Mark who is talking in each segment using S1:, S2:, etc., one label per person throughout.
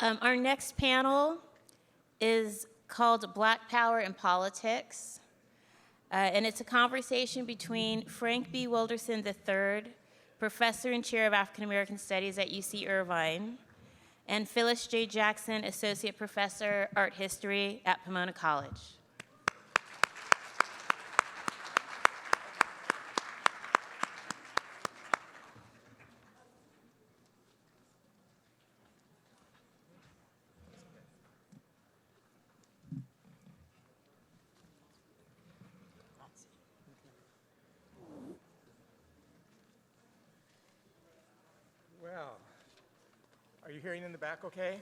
S1: Our next panel is called Black Power in Politics. And it's a conversation between Frank B. Wilderson III, Professor and Chair of African American Studies at UC Irvine, and Phyllis J. Jackson, Associate Professor, Art History at Pomona College.
S2: Well, are you hearing in the back okay?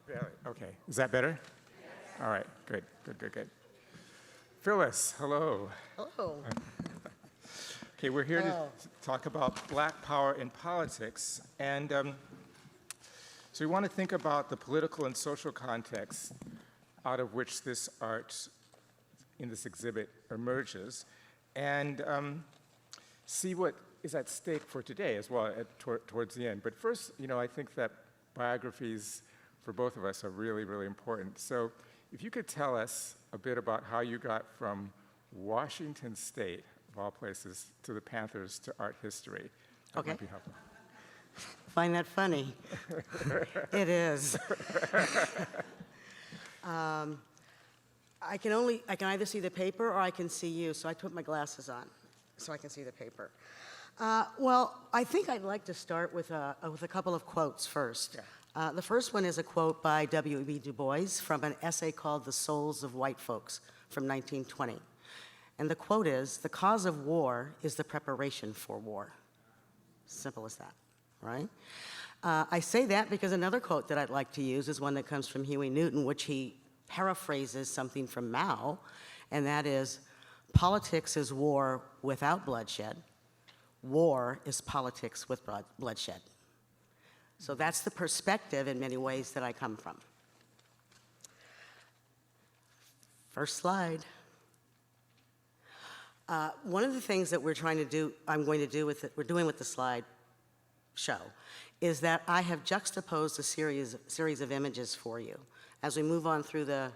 S2: Barely. Okay. Is that better? Yes. All right. Good. Phyllis, hello.
S3: Hello.
S2: Okay, we're here to talk about Black power in politics. And so we want to think about the political and social context out of which this art in this exhibit emerges, and see what is at stake for today as well towards the end. But first, I think that biographies for both of us are really, really important. So if you could tell us a bit about how you got from Washington State, of all places, to the Panthers to art history. That might be helpful.
S3: Find that funny? It is. I can either see the paper or I can see you, so I put my glasses on so I can see the paper. Well, I think I'd like to start with a couple of quotes first. Yeah. The first one is a quote by W.E.B. Du Bois from an essay called The Souls of White Folks from 1920. And the quote is, "The cause of war is the preparation for war." Simple as that, right? I say that because another quote that I'd like to use is one that comes from Huey Newton, which he paraphrases something from Mao, and that is, "Politics is war without bloodshed. War is politics with bloodshed." So that's the perspective in many ways that I come from. First slide. One of the things that we're doing with the slide show is that I have juxtaposed a series of images for you. As we move on through the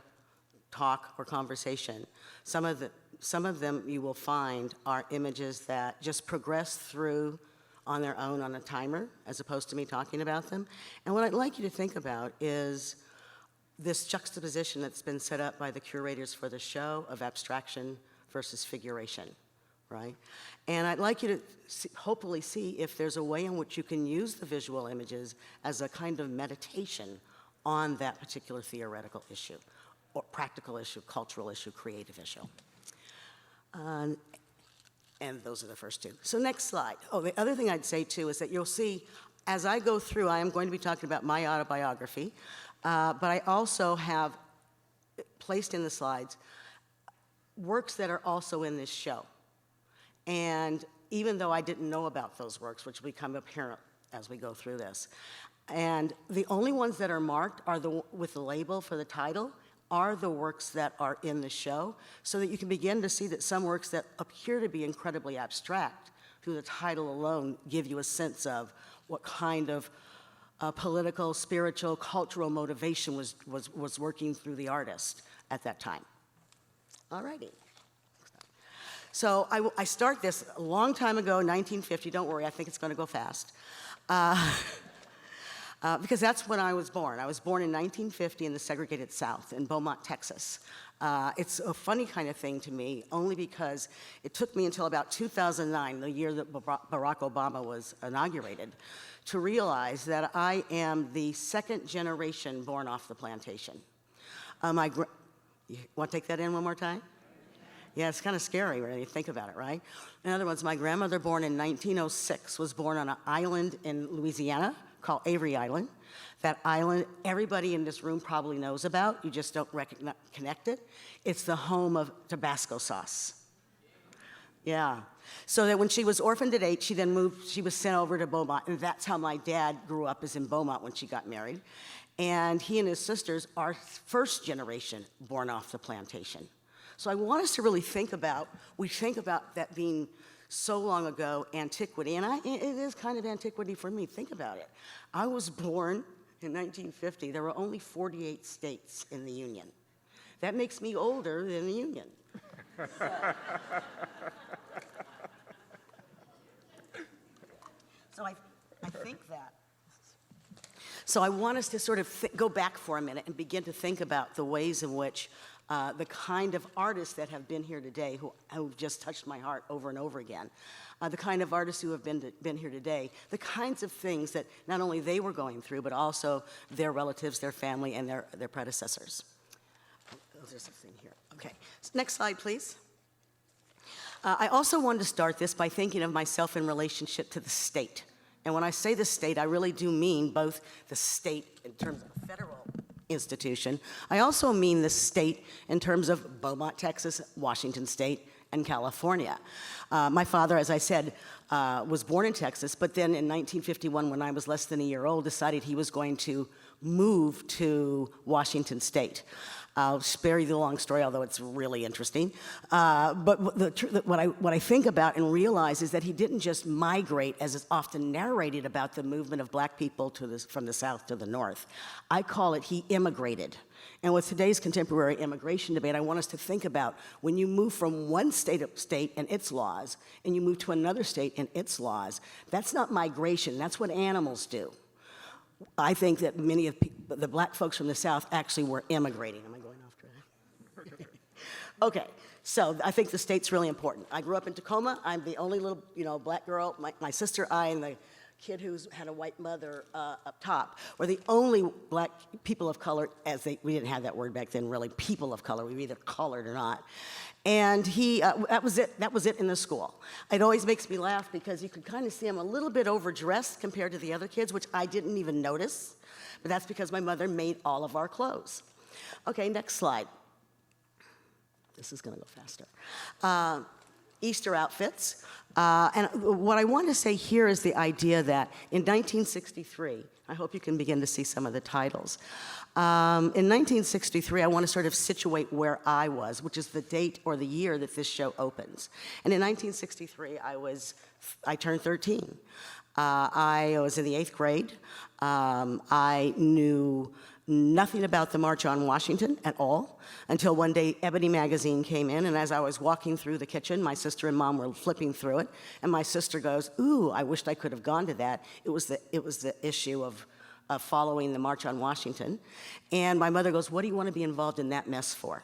S3: talk or conversation, some of them you will find are images that just progress through on their own on a timer, as opposed to me talking about them. And what I'd like you to think about is this juxtaposition that's been set up by the curators for the show of abstraction versus figuration, right? And I'd like you to hopefully see if there's a way in which you can use the visual images as a kind of meditation on that particular theoretical issue, or practical issue, cultural issue, creative issue. And those are the first two. So next slide. Oh, the other thing I'd say too is that you'll see, as I go through, I am going to be talking about my autobiography, but I also have placed in the slides works that are also in this show. And even though I didn't know about those works, which will become apparent as we go through this, and the only ones that are marked are with the label for the title are the works that are in the show, so that you can begin to see that some works that appear to be incredibly abstract through the title alone give you a sense of what kind of political, spiritual, cultural motivation was working through the artist at that time. All righty. So I start this a long time ago, 1950. Don't worry, I think it's going to go fast. Because that's when I was born. I was born in 1950 in the segregated South, in Beaumont, Texas. It's a funny kind of thing to me, only because it took me until about 2009, the year that Barack Obama was inaugurated, to realize that I am the second generation born off the plantation. You want to take that in one more time? Yeah, it's kind of scary when you think about it, right? In other words, my grandmother, born in 1906, was born on an island in Louisiana called Avery Island. That island, everybody in this room probably knows about. You just don't connect it. It's the home of Tabasco sauce. Yeah. So that when she was orphaned at 8, she was sent over to Beaumont, and that's how my dad grew up, is in Beaumont when she got married. And he and his sisters are first generation born off the plantation. So I want us to really think about that being so long ago, antiquity, and it is kind of antiquity for me. Think about it. I was born In 1950, there were only 48 states in the Union. That makes me older than the Union. So I think that. So I want us to sort of go back for a minute and begin to think about the ways in which the kind of artists that have been here today, who've just touched my heart over and over again, the kind of artists who have been here today, the kinds of things that not only they were going through, but also their relatives, their family, and their predecessors. There's something here. Okay. Next slide, please. I also wanted to start this by thinking of myself in relationship to the state. And when I say the state, I really do mean both the state in terms of federal institution. I also mean the state in terms of Beaumont, Texas, Washington State, and California. My father, as I said, was born in Texas, but then in 1951, when I was less than a year old, decided he was going to move to Washington State. I'll spare you the long story, although it's really interesting. But what I think about and realize is that he didn't just migrate, as is often narrated about the movement of black people from the south to the north. I call it he immigrated. And with today's contemporary immigration debate, I want us to think about when you move from one state and its laws, and you move to another state and its laws, that's not migration, that's what animals do. I think that many of the black folks from the South actually were immigrating. Am I going off track? Okay, so I think the state's really important. I grew up in Tacoma. I'm the only little, black girl. My sister, I, and the kid who's had a white mother up top were the only black people of color, we didn't have that word back then, really, people of color. We were either colored or not. And that was it in the school. It always makes me laugh because you could kind of see him a little bit overdressed compared to the other kids, which I didn't even notice. But that's because my mother made all of our clothes. Okay, next slide. This is going to go faster. Easter outfits. And what I want to say here is the idea that in 1963, I hope you can begin to see some of the titles. In 1963, I want to sort of situate where I was, which is the date or the year that this show opens. And in 1963, I turned 13. I was in the 8th grade. I knew nothing about the March on Washington at all until one day Ebony magazine came in, and as I was walking through the kitchen, my sister and mom were flipping through it, and my sister goes, "Ooh, I wished I could have gone to that." It was the issue of following the March on Washington, and my mother goes, "What do you want to be involved in that mess for?"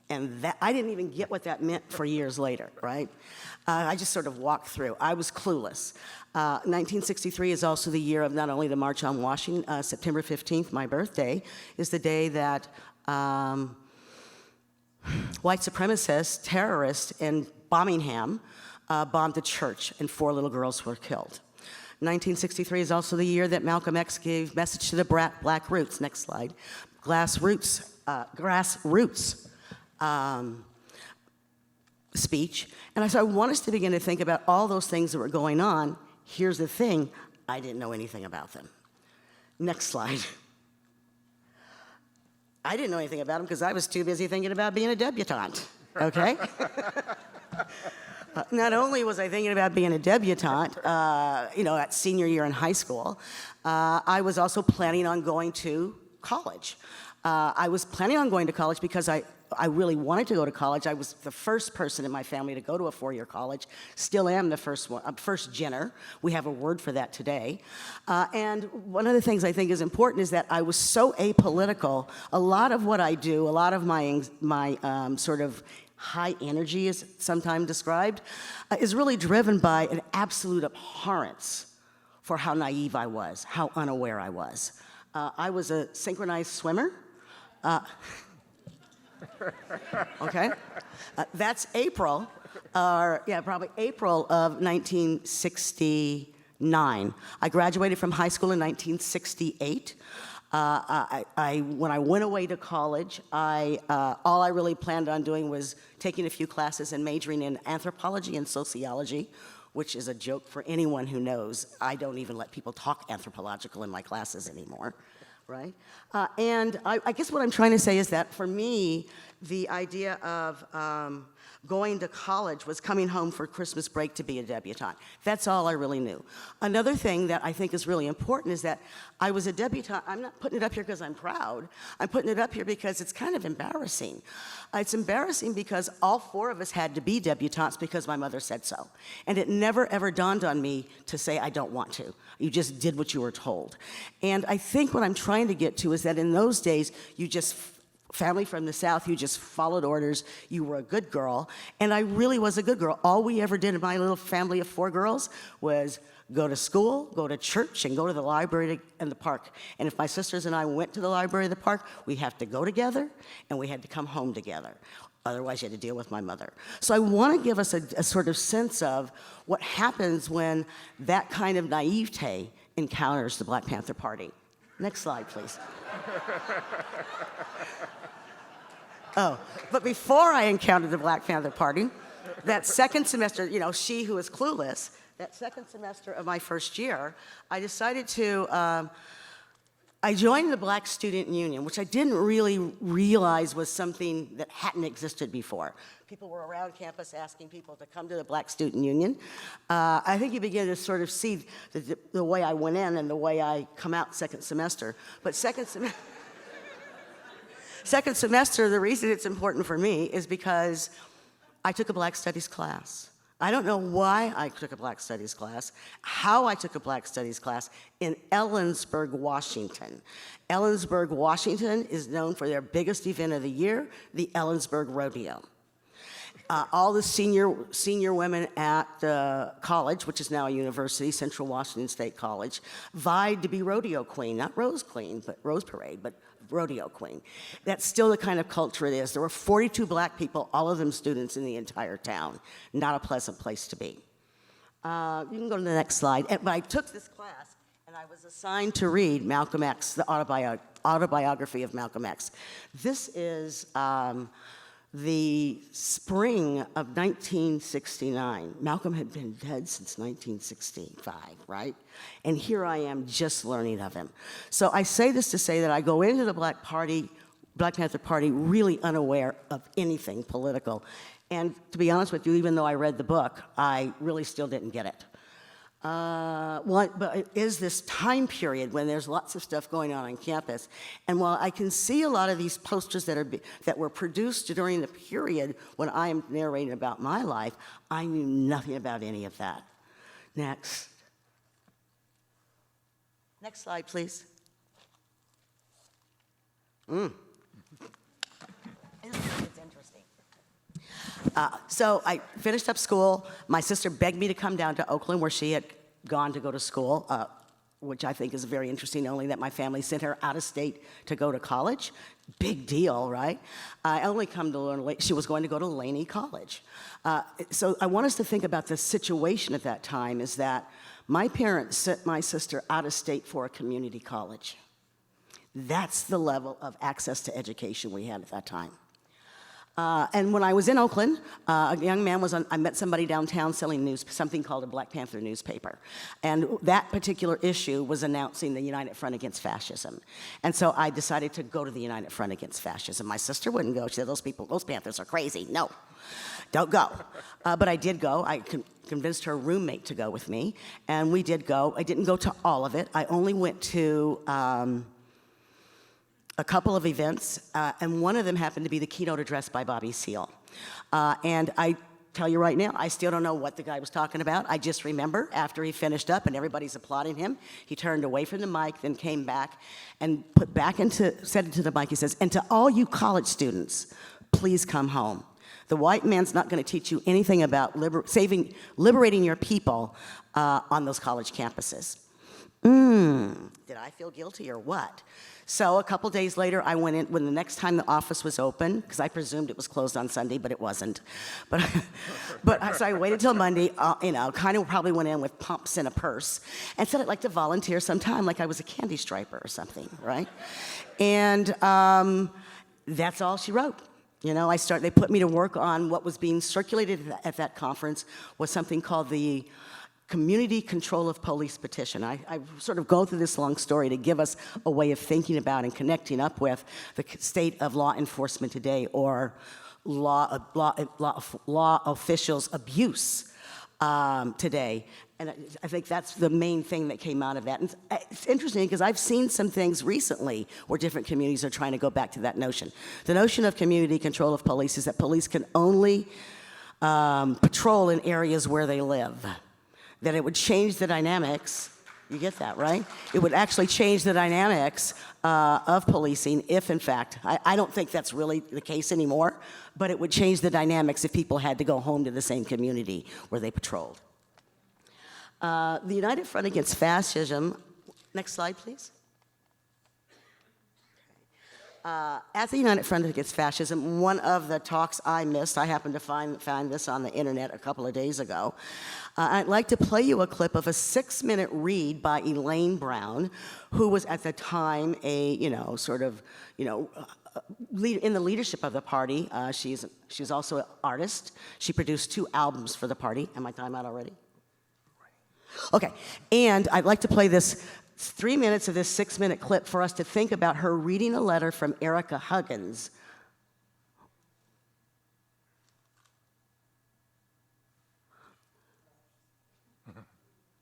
S3: And that, I didn't even get what that meant for years later, right? I just sort of walked through. I was clueless. 1963 is also the year of not only the March on Washington, September 15th, my birthday, is the day that white supremacists, terrorists in Birmingham bombed a church and 4 little girls were killed. 1963 is also the year that Malcolm X gave message to the black roots. Next slide. Grassroots speech. And so I want us to begin to think about all those things that were going on. Here's the thing, I didn't know anything about them. Next slide. I didn't know anything about them because I was too busy thinking about being a debutante, okay? Not only was I thinking about being a debutante, at senior year in high school, I was also planning on going to college. I was planning on going to college because I really wanted to go to college. I was the first person in my family to go to a 4-year college. Still am the first one, first genner. We have a word for that today. And one of the things I think is important is that I was so apolitical. A lot of what I do, a lot of my sort of high energy, is sometimes described, is really driven by an absolute abhorrence for how naive I was, how unaware I was. I was a synchronized swimmer. Okay, that's April, probably April of 1969. I graduated from high school in 1968. When I went away to college, all I really planned on doing was taking a few classes and majoring in anthropology and sociology, which is a joke for anyone who knows. I don't even let people talk anthropological in my classes anymore. right? And I guess what I'm trying to say is that for me, the idea of going to college was coming home for Christmas break to be a debutante. That's all I really knew. Another thing that I think is really important is that I was a debutante. I'm not putting it up here because I'm proud. I'm putting it up here because it's kind of embarrassing. It's embarrassing because all 4 of us had to be debutantes because my mother said so. And it never, ever dawned on me to say, I don't want to. You just did what you were told. And I think what I'm trying to get to is that in those days, you just family from the South, you just followed orders, you were a good girl, and I really was a good girl. All we ever did in my little family of 4 girls was go to school, go to church, and go to the library and the park. And if my sisters and I went to the library or the park, we had to go together, and we had to come home together. Otherwise, you had to deal with my mother. So I want to give us a sort of sense of what happens when that kind of naivete encounters the Black Panther Party. Next slide, please. Oh, but before I encountered the Black Panther Party, that second semester, you know, she who is clueless, that second semester of my first year, I decided to, I joined the Black Student Union, which I didn't really realize was something that hadn't existed before. People were around campus asking people to come to the Black Student Union. I think you begin to sort of see the way I went in and the way I come out second semester. But second semester, the reason it's important for me is because I took a Black Studies class. I don't know why I took a Black Studies class, how I took a Black Studies class in Ellensburg, Washington. Ellensburg, Washington is known for their biggest event of the year, the Ellensburg Rodeo. All the senior women at the college, which is now a university, Central Washington State College, vied to be rodeo queen, not Rose Queen, but Rose Parade, but rodeo queen. That's still the kind of culture it is. There were 42 black people, all of them students in the entire town. Not a pleasant place to be. You can go to the next slide. But I took this class, and I was assigned to read Malcolm X, the autobiography of Malcolm X. This is the spring of 1969. Malcolm had been dead since 1965, right? And here I am just learning of him. So I say this to say that I go into the Black Panther Party really unaware of anything political. And to be honest with you, even though I read the book, I really still didn't get it. But it is this time period when there's lots of stuff going on campus. And while I can see a lot of these posters that were produced during the period when I am narrating about my life, I knew nothing about any of that. Next. Next slide, please. It's interesting. So I finished up school. My sister begged me to come down to Oakland, where she had gone to go to school, which I think is very interesting, only that my family sent her out of state to go to college. Big deal, right? I only come to learn she was going to go to Laney College. So I want us to think about the situation at that time is that my parents sent my sister out of state for a community college. That's the level of access to education we had at that time. And when I was in Oakland, a young man I met somebody downtown selling something called a Black Panther newspaper. And that particular issue was announcing the United Front Against Fascism. And so I decided to go to the United Front Against Fascism. My sister wouldn't go. She said, those Panthers are crazy. No, don't go. But I did go. I convinced her roommate to go with me. And we did go. I didn't go to all of it. I only went to a couple of events, and one of them happened to be the keynote address by Bobby Seale. And I tell you right now, I still don't know what the guy was talking about. I just remember after he finished up and everybody's applauding him, he turned away from the mic, then came back and said into the mic, he says, and to all you college students, please come home. The white man's not going to teach you anything about liberating your people on those college campuses. Did I feel guilty or what? So a couple days later, I went in when the next time the office was open, because I presumed it was closed on Sunday, but it wasn't. So I waited till Monday, kind of probably went in with pumps in a purse, and said I'd like to volunteer sometime, like I was a candy striper or something, right? And that's all she wrote. They put me to work on what was being circulated at that conference was something called the community control of police petition. I sort of go through this long story to give us a way of thinking about and connecting up with the state of law enforcement today, or law officials' abuse today. And I think that's the main thing that came out of that. And it's interesting because I've seen some things recently where different communities are trying to go back to that notion. The notion of community control of police is that police can only patrol in areas where they live. That it would change the dynamics. You get that, right? It would actually change the dynamics of policing if, in fact, I don't think that's really the case anymore, but it would change the dynamics if people had to go home to the same community where they patrolled. The United Front Against Fascism, next slide, please. At the United Front Against Fascism, one of the talks I missed, I happened to find this on the internet a couple of days ago. I'd like to play you a clip of a 6-minute read by Elaine Brown, who was at the time a, in the leadership of the party. She's also an artist. She produced 2 albums for the party. Am I time out already? Okay, and I'd like to play this 3 minutes of this 6-minute clip for us to think about her reading a letter from Erica Huggins.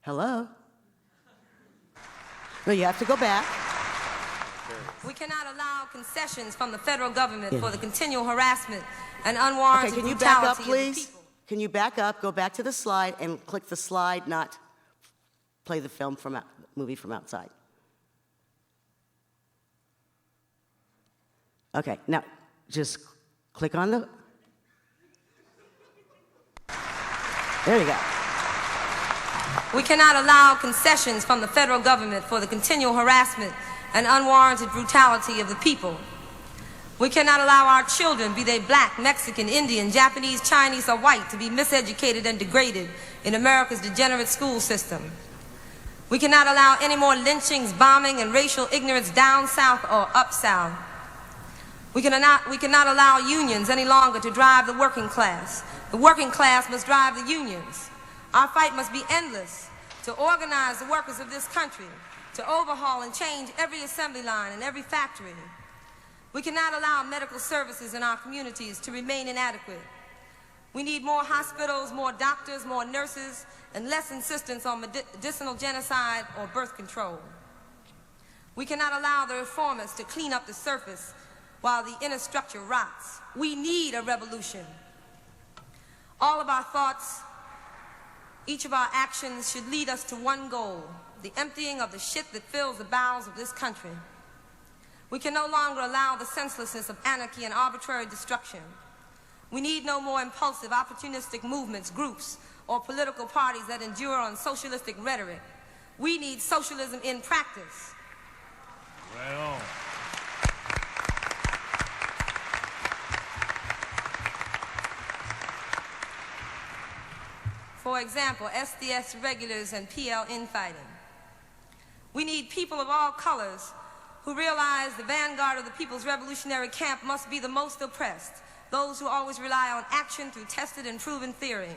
S3: Hello? No, you have to go back.
S4: We cannot allow concessions from the federal government for the continual harassment and unwarranted
S3: can you back up,
S4: brutality of the
S3: please?
S4: people.
S3: Can you back up, go back to the slide, and click the slide, not play the film from movie from outside. Okay, now just click on the. There you go.
S4: We cannot allow concessions from the federal government for the continual harassment and unwarranted brutality of the people. We cannot allow our children, be they black, Mexican, Indian, Japanese, Chinese, or white, to be miseducated and degraded in America's degenerate school system. We cannot allow any more lynchings, bombing, and racial ignorance down south or up south. We cannot allow unions any longer to drive the working class. The working class must drive the unions. Our fight must be endless to organize the workers of this country, to overhaul and change every assembly line and every factory. We cannot allow medical services in our communities to remain inadequate. We need more hospitals, more doctors, more nurses, and less insistence on medicinal genocide or birth control. We cannot allow the reformists to clean up the surface while the inner structure rots. We need a revolution. All of our thoughts, each of our actions should lead us to one goal: the emptying of the shit that fills the bowels of this country. We can no longer allow the senselessness of anarchy and arbitrary destruction. We need no more impulsive, opportunistic movements, groups, or political parties that endure on socialistic rhetoric. We need socialism in practice.
S5: Right on.
S4: For example, SDS regulars and PL infighting. We need people of all colors who realize the vanguard of the people's revolutionary camp must be the most oppressed, those who always rely on action through tested and proven theory.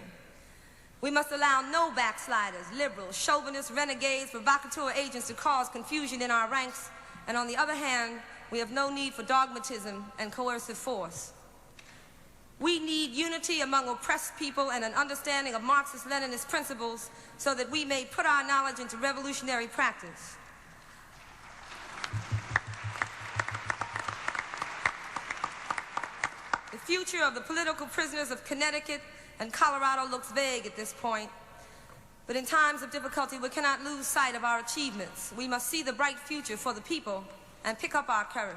S4: We must allow no backsliders, liberals, chauvinists, renegades, provocateur agents to cause confusion in our ranks, and on the other hand, we have no need for dogmatism and coercive force. We need unity among oppressed people and an understanding of Marxist-Leninist principles so that we may put our knowledge into revolutionary practice. The future of the political prisoners of Connecticut and Colorado looks vague at this point, but in times of difficulty we cannot lose sight of our achievements. We must see the bright future for the people and pick up our courage.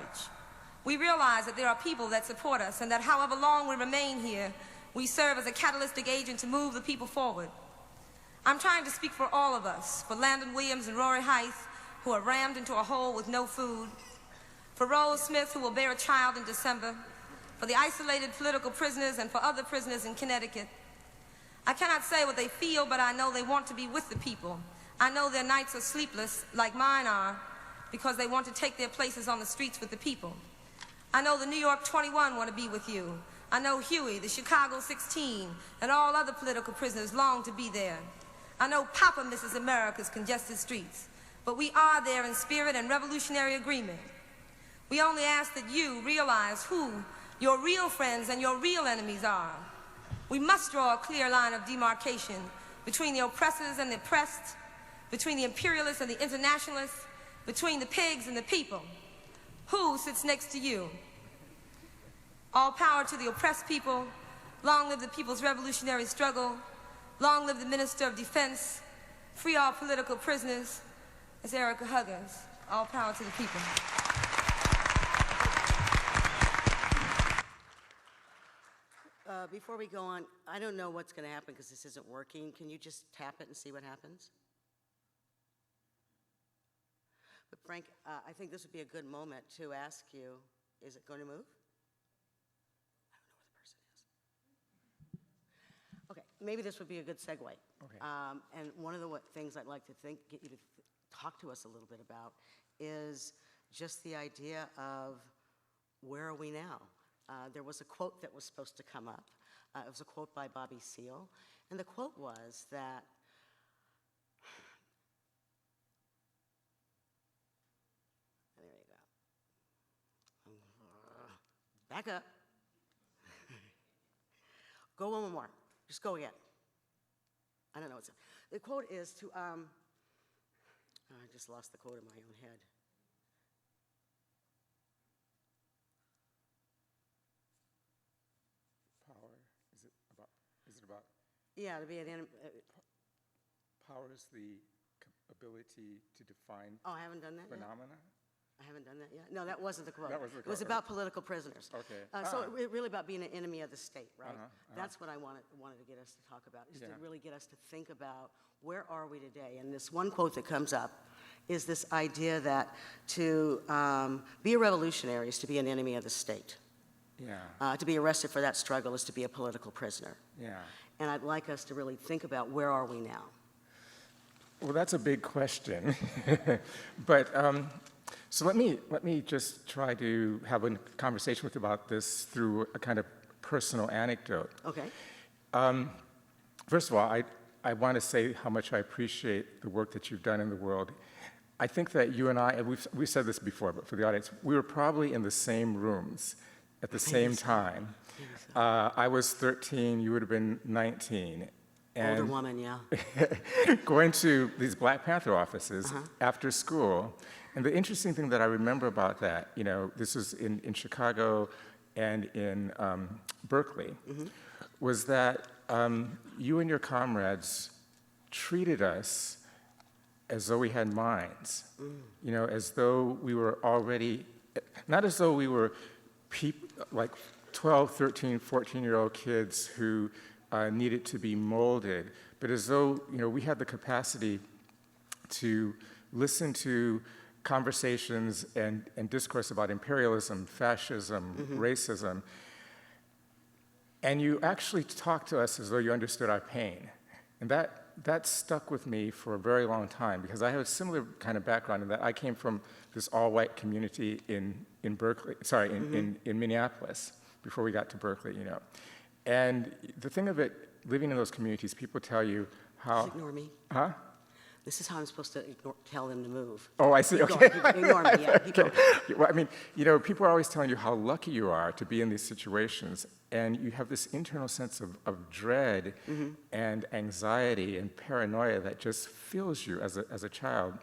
S4: We realize that there are people that support us and that however long we remain here, we serve as a catalytic agent to move the people forward. I'm trying to speak for all of us, for Landon Williams and Rory Heiss, who are rammed into a hole with no food, for Rose Smith, who will bear a child in December, for the isolated political prisoners and for other prisoners in Connecticut. I cannot say what they feel, but I know they want to be with the people. I know their nights are sleepless, like mine are, because they want to take their places on the streets with the people. I know the New York 21 want to be with you. I know Huey, the Chicago 16, and all other political prisoners long to be there. I know Papa misses America's congested streets, but we are there in spirit and revolutionary agreement. We only ask that you realize who your real friends and your real enemies are. We must draw a clear line of demarcation between the oppressors and the oppressed, between the imperialists and the internationalists, between the pigs and the people. Who sits next to you? All power to the oppressed people. Long live the people's revolutionary struggle. Long live the Minister of Defense. Free all political prisoners. It's Erica Huggins. All power to the people.
S3: Before we go on, I don't know what's going to happen because this isn't working. Can you just tap it and see what happens? But Frank, I think this would be a good moment to ask you, is it going to move? I don't know where the person is. Okay, maybe this would be a good segue.
S2: Okay.
S3: And one of the things I'd like to get you to talk to us a little bit about is just the idea of where are we now? There was a quote that was supposed to come up. It was a quote by Bobby Seale, and the quote was that there you go. Back up. Go one more. Just go again. I don't know what's the quote is to I just lost the quote in my own head.
S2: Power, is it about
S3: Yeah, to be an
S2: power is the ability to define
S3: oh, I haven't done that yet.
S2: phenomena?
S3: I haven't done that yet. No, that wasn't the quote.
S2: That wasn't the
S3: It was
S2: quote.
S3: about political prisoners.
S2: Okay.
S3: So it really about being an enemy of the state, right?
S2: Uh-huh.
S3: That's what I wanted to get us to talk about, is to
S2: Yeah.
S3: really get us to think about where are we today. And this one quote that comes up is this idea that to be a revolutionary is to be an enemy of the state.
S2: Yeah.
S3: To be arrested for that struggle is to be a political prisoner.
S2: Yeah.
S3: And I'd like us to really think about where are we now.
S2: Well, that's a big question. But so let me just try to have a conversation with you about this through a kind of personal anecdote.
S3: Okay.
S2: First of all, I want to say how much I appreciate the work that you've done in the world. I think that you and I, and we've said this before, but for the audience, we were probably in the same rooms at the same time. I was 13, you would have been 19. And
S3: Older woman, yeah.
S2: going to these Black Panther offices after school. And the interesting thing that I remember about that, you know, this was in Chicago and in Berkeley, was that you and your comrades treated us as though we had minds, you know, as though we were already, not as though we were like 12, 13, 14-year-old kids who needed to be molded, but as though, you know, we had the capacity to listen to conversations and discourse about imperialism, fascism, racism, and you actually talked to us as though you understood our pain. And that stuck with me for a very long time, because I have a similar kind of background in that I came from this all-white community in Berkeley, sorry, in Minneapolis, before we got to Berkeley, you know. And the thing of it, living in those communities, people tell you how...
S3: Just ignore me.
S2: Huh?
S3: This is how I'm supposed to tell them to move.
S2: Oh, I see,
S3: Keep
S2: okay.
S3: going, ignore me, yeah. Keep going.
S2: Well, I mean, you know, people are always telling you how lucky you are to be in these situations, and you have this internal sense of dread and anxiety and paranoia that just fills you as a child.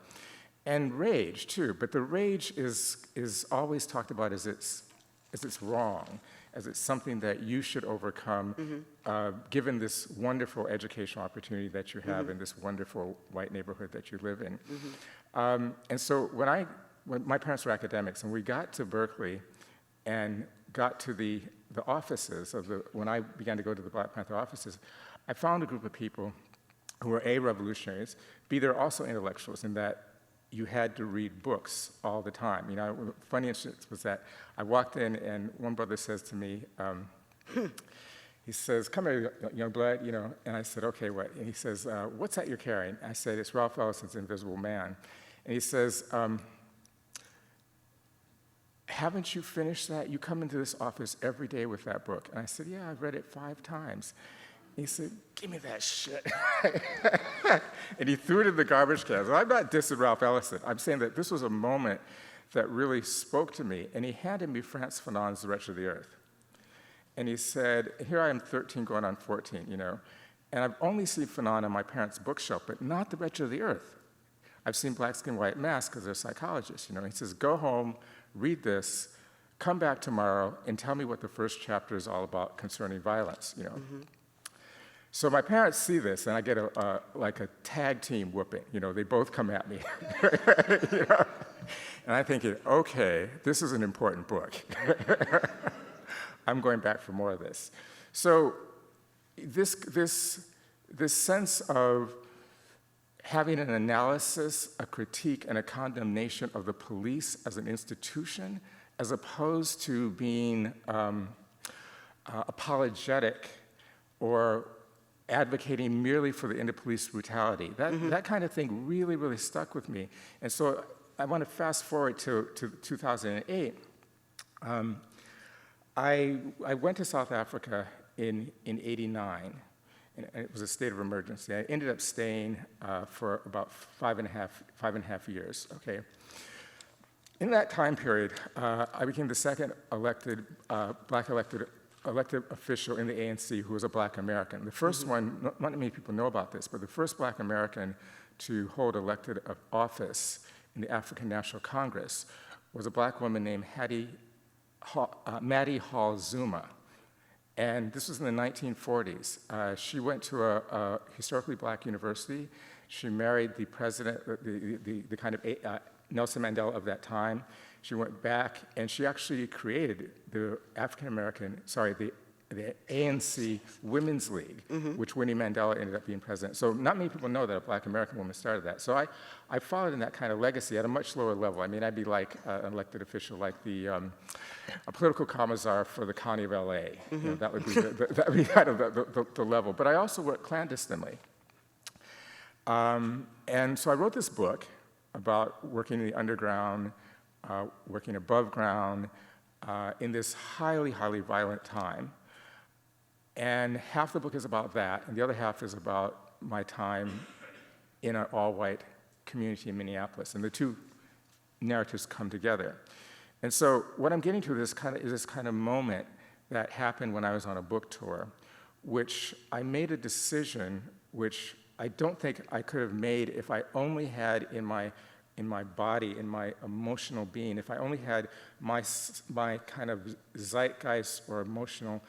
S2: And rage, too, but the rage is always talked about as it's wrong, as it's something that you should overcome, given this wonderful educational opportunity that you have in this wonderful white neighborhood that you live in. And so when my parents were academics, and we got to Berkeley and got to the offices when I began to go to the Black Panther offices, I found a group of people who were A, revolutionaries, B, they're also intellectuals in that you had to read books all the time. You know, funny instance was that I walked in and one brother says to me, he says, "Come here, young blood," you know, and I said, "Okay, what?" And he says, "What's that you're carrying?" I said, "It's Ralph Ellison's Invisible Man." And he says, "Haven't you finished that? You come into this office every day with that book." And I said, "Yeah, I've read it 5 times." He said, "Give me that shit." And he threw it in the garbage can. And I'm not dissing Ralph Ellison. I'm saying that this was a moment that really spoke to me. And he handed me Frantz Fanon's The Wretch of the Earth. And he said, here I am 13 going on 14, you know, and I've only seen Fanon on my parents' bookshelf, but not The Wretch of the Earth. I've seen Black Skin, White Mask because they're psychologists, you know. He says, go home, read this, come back tomorrow, and tell me what the first chapter is all about concerning violence, you know. Mm-hmm. So my parents see this, and I get like a tag team whooping. You know, they both come at me. You know? And I'm thinking, okay, this is an important book. I'm going back for more of this. So this sense of having an analysis, a critique, and a condemnation of the police as an institution, as opposed to being apologetic or advocating merely for the end of police brutality. That kind of thing really, really stuck with me. And so I want to fast forward to 2008. I went to South Africa in '89, and it was a state of emergency. I ended up staying for about five and a half years, okay? In that time period, I became the second black elected official in the ANC who was a black American. The first one, not many people know about this, but the first black American to hold elected office in the African National Congress was a black woman named Maddie Hall Zuma. And this was in the 1940s. She went to a historically black university. She married the president, the kind of Nelson Mandela of that time. She went back, and she actually created the the ANC Women's League, which Winnie Mandela ended up being president. So not many people know that a black American woman started that. So I followed in that kind of legacy at a much lower level. I mean, I'd be like an elected official, like a political commissar for the county of LA. You know, that would be kind of the level. But I also worked clandestinely. And so I wrote this book about working in the underground, working above ground, in this highly, highly violent time. And half the book is about that, and the other half is about my time in an all-white community in Minneapolis, and the two narratives come together. And so what I'm getting to is this kind of moment that happened when I was on a book tour, which I made a decision which I don't think I could have made if I only had in my body, in my emotional being, if I only had my kind of zeitgeist or emotional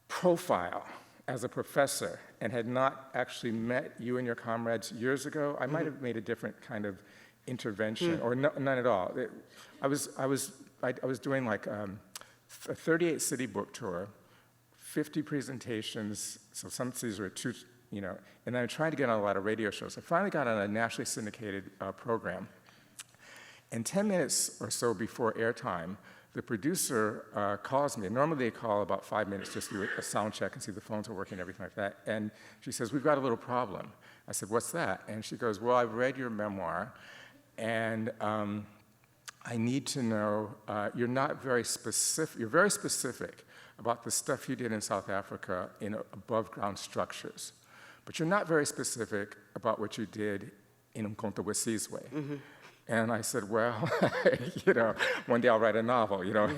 S2: profile as a professor and had not actually met you and your comrades years ago, I might have made a different kind of intervention, or none at all. I was doing like a 38-city book tour, 50 presentations, so some cities were two, you know, and I'm trying to get on a lot of radio shows. I finally got on a nationally syndicated program, and 10 minutes or so before airtime, the producer calls me. Normally they call about 5 minutes just to do a sound check and see the phones are working, everything like that. And she says, we've got a little problem. I said, what's that? And she goes, well, I've read your memoir, and I need to know, you're very specific about the stuff you did in South Africa in above ground structures. But you're not very specific about what you did in Umkhonto we Sizwe. And I said, well, you know, one day I'll write a novel, you know.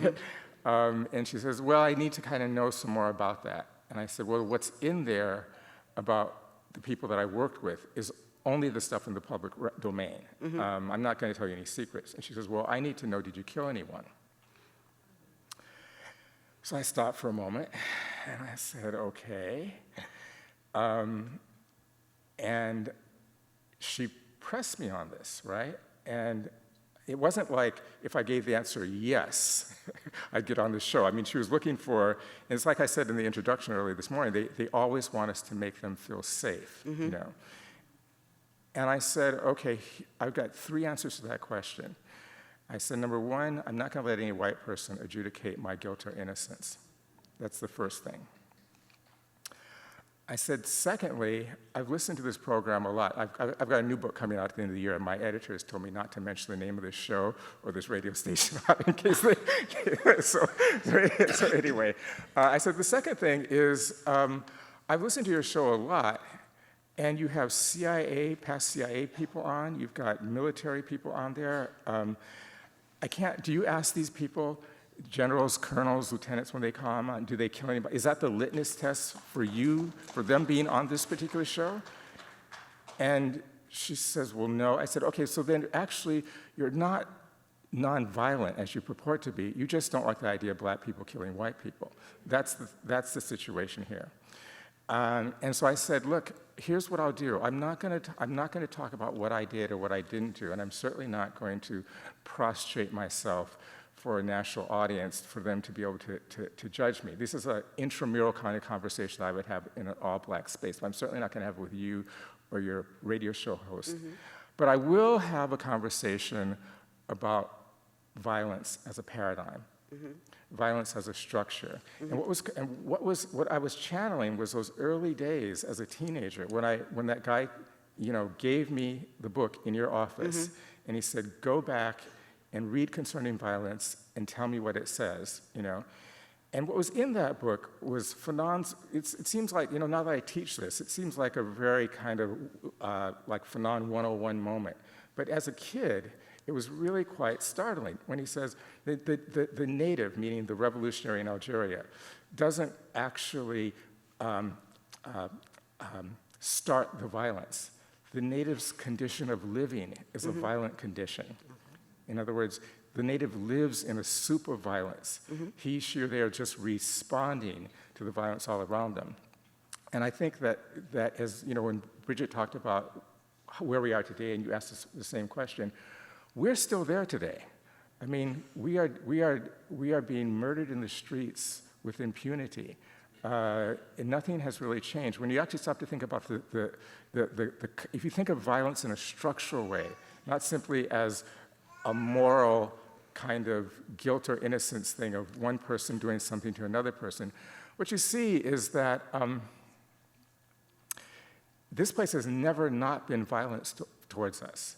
S2: And she says, well, I need to kind of know some more about that. And I said, well, what's in there about the people that I worked with is only the stuff in the public domain. I'm not going to tell you any secrets. And she says, well, I need to know, did you kill anyone? So I stopped for a moment, and I said, okay. And she pressed me on this, right? And it wasn't like if I gave the answer yes, I'd get on the show. I mean, she was looking for, and it's like I said in the introduction earlier this morning, they always want us to make them feel safe, you know. And I said, okay, I've got 3 answers to that question. I said, number 1, I'm not going to let any white person adjudicate my guilt or innocence. That's the first thing. I said, secondly, I've listened to this program a lot. I've got a new book coming out at the end of the year, and my editors told me not to mention the name of this show or this radio station in case they... so anyway, I said, the second thing is, I've listened to your show a lot, and you have past CIA people on, you've got military people on there. Do you ask these people, generals, colonels, lieutenants, when they come on, do they kill anybody? Is that the litmus test for you, for them being on this particular show? And she says, well, no. I said, okay, so then actually you're not nonviolent as you purport to be. You just don't like the idea of black people killing white people. That's the situation here. And so I said, look, here's what I'll do. I'm not going to talk about what I did or what I didn't do, and I'm certainly not going to prostrate myself for a national audience for them to be able to judge me. This is an intramural kind of conversation I would have in an all-black space, but I'm certainly not going to have it with you or your radio show host. Mm-hmm. But I will have a conversation about violence as a paradigm, mm-hmm. violence as a structure. Mm-hmm. And what I was channeling was those early days as a teenager when that guy, gave me the book in your office, mm-hmm. and he said, go back and read Concerning Violence and tell me what it says, And what was in that book was Fanon's, it seems like, now that I teach this, it seems like a very kind of like Fanon 101 moment. But as a kid, it was really quite startling when he says the native, meaning the revolutionary in Algeria, doesn't actually start the violence. The native's condition of living is mm-hmm. a violent condition. In other words, the native lives in a soup of violence. Mm-hmm. He, she, or they are just responding to the violence all around them. And I think that as, when Bridget talked about where we are today, and you asked us the same question, we're still there today. I mean, we are being murdered in the streets with impunity. And nothing has really changed. When you actually stop to think about if you think of violence in a structural way, not simply as a moral kind of guilt or innocence thing of one person doing something to another person, what you see is that this place has never not been violent towards us.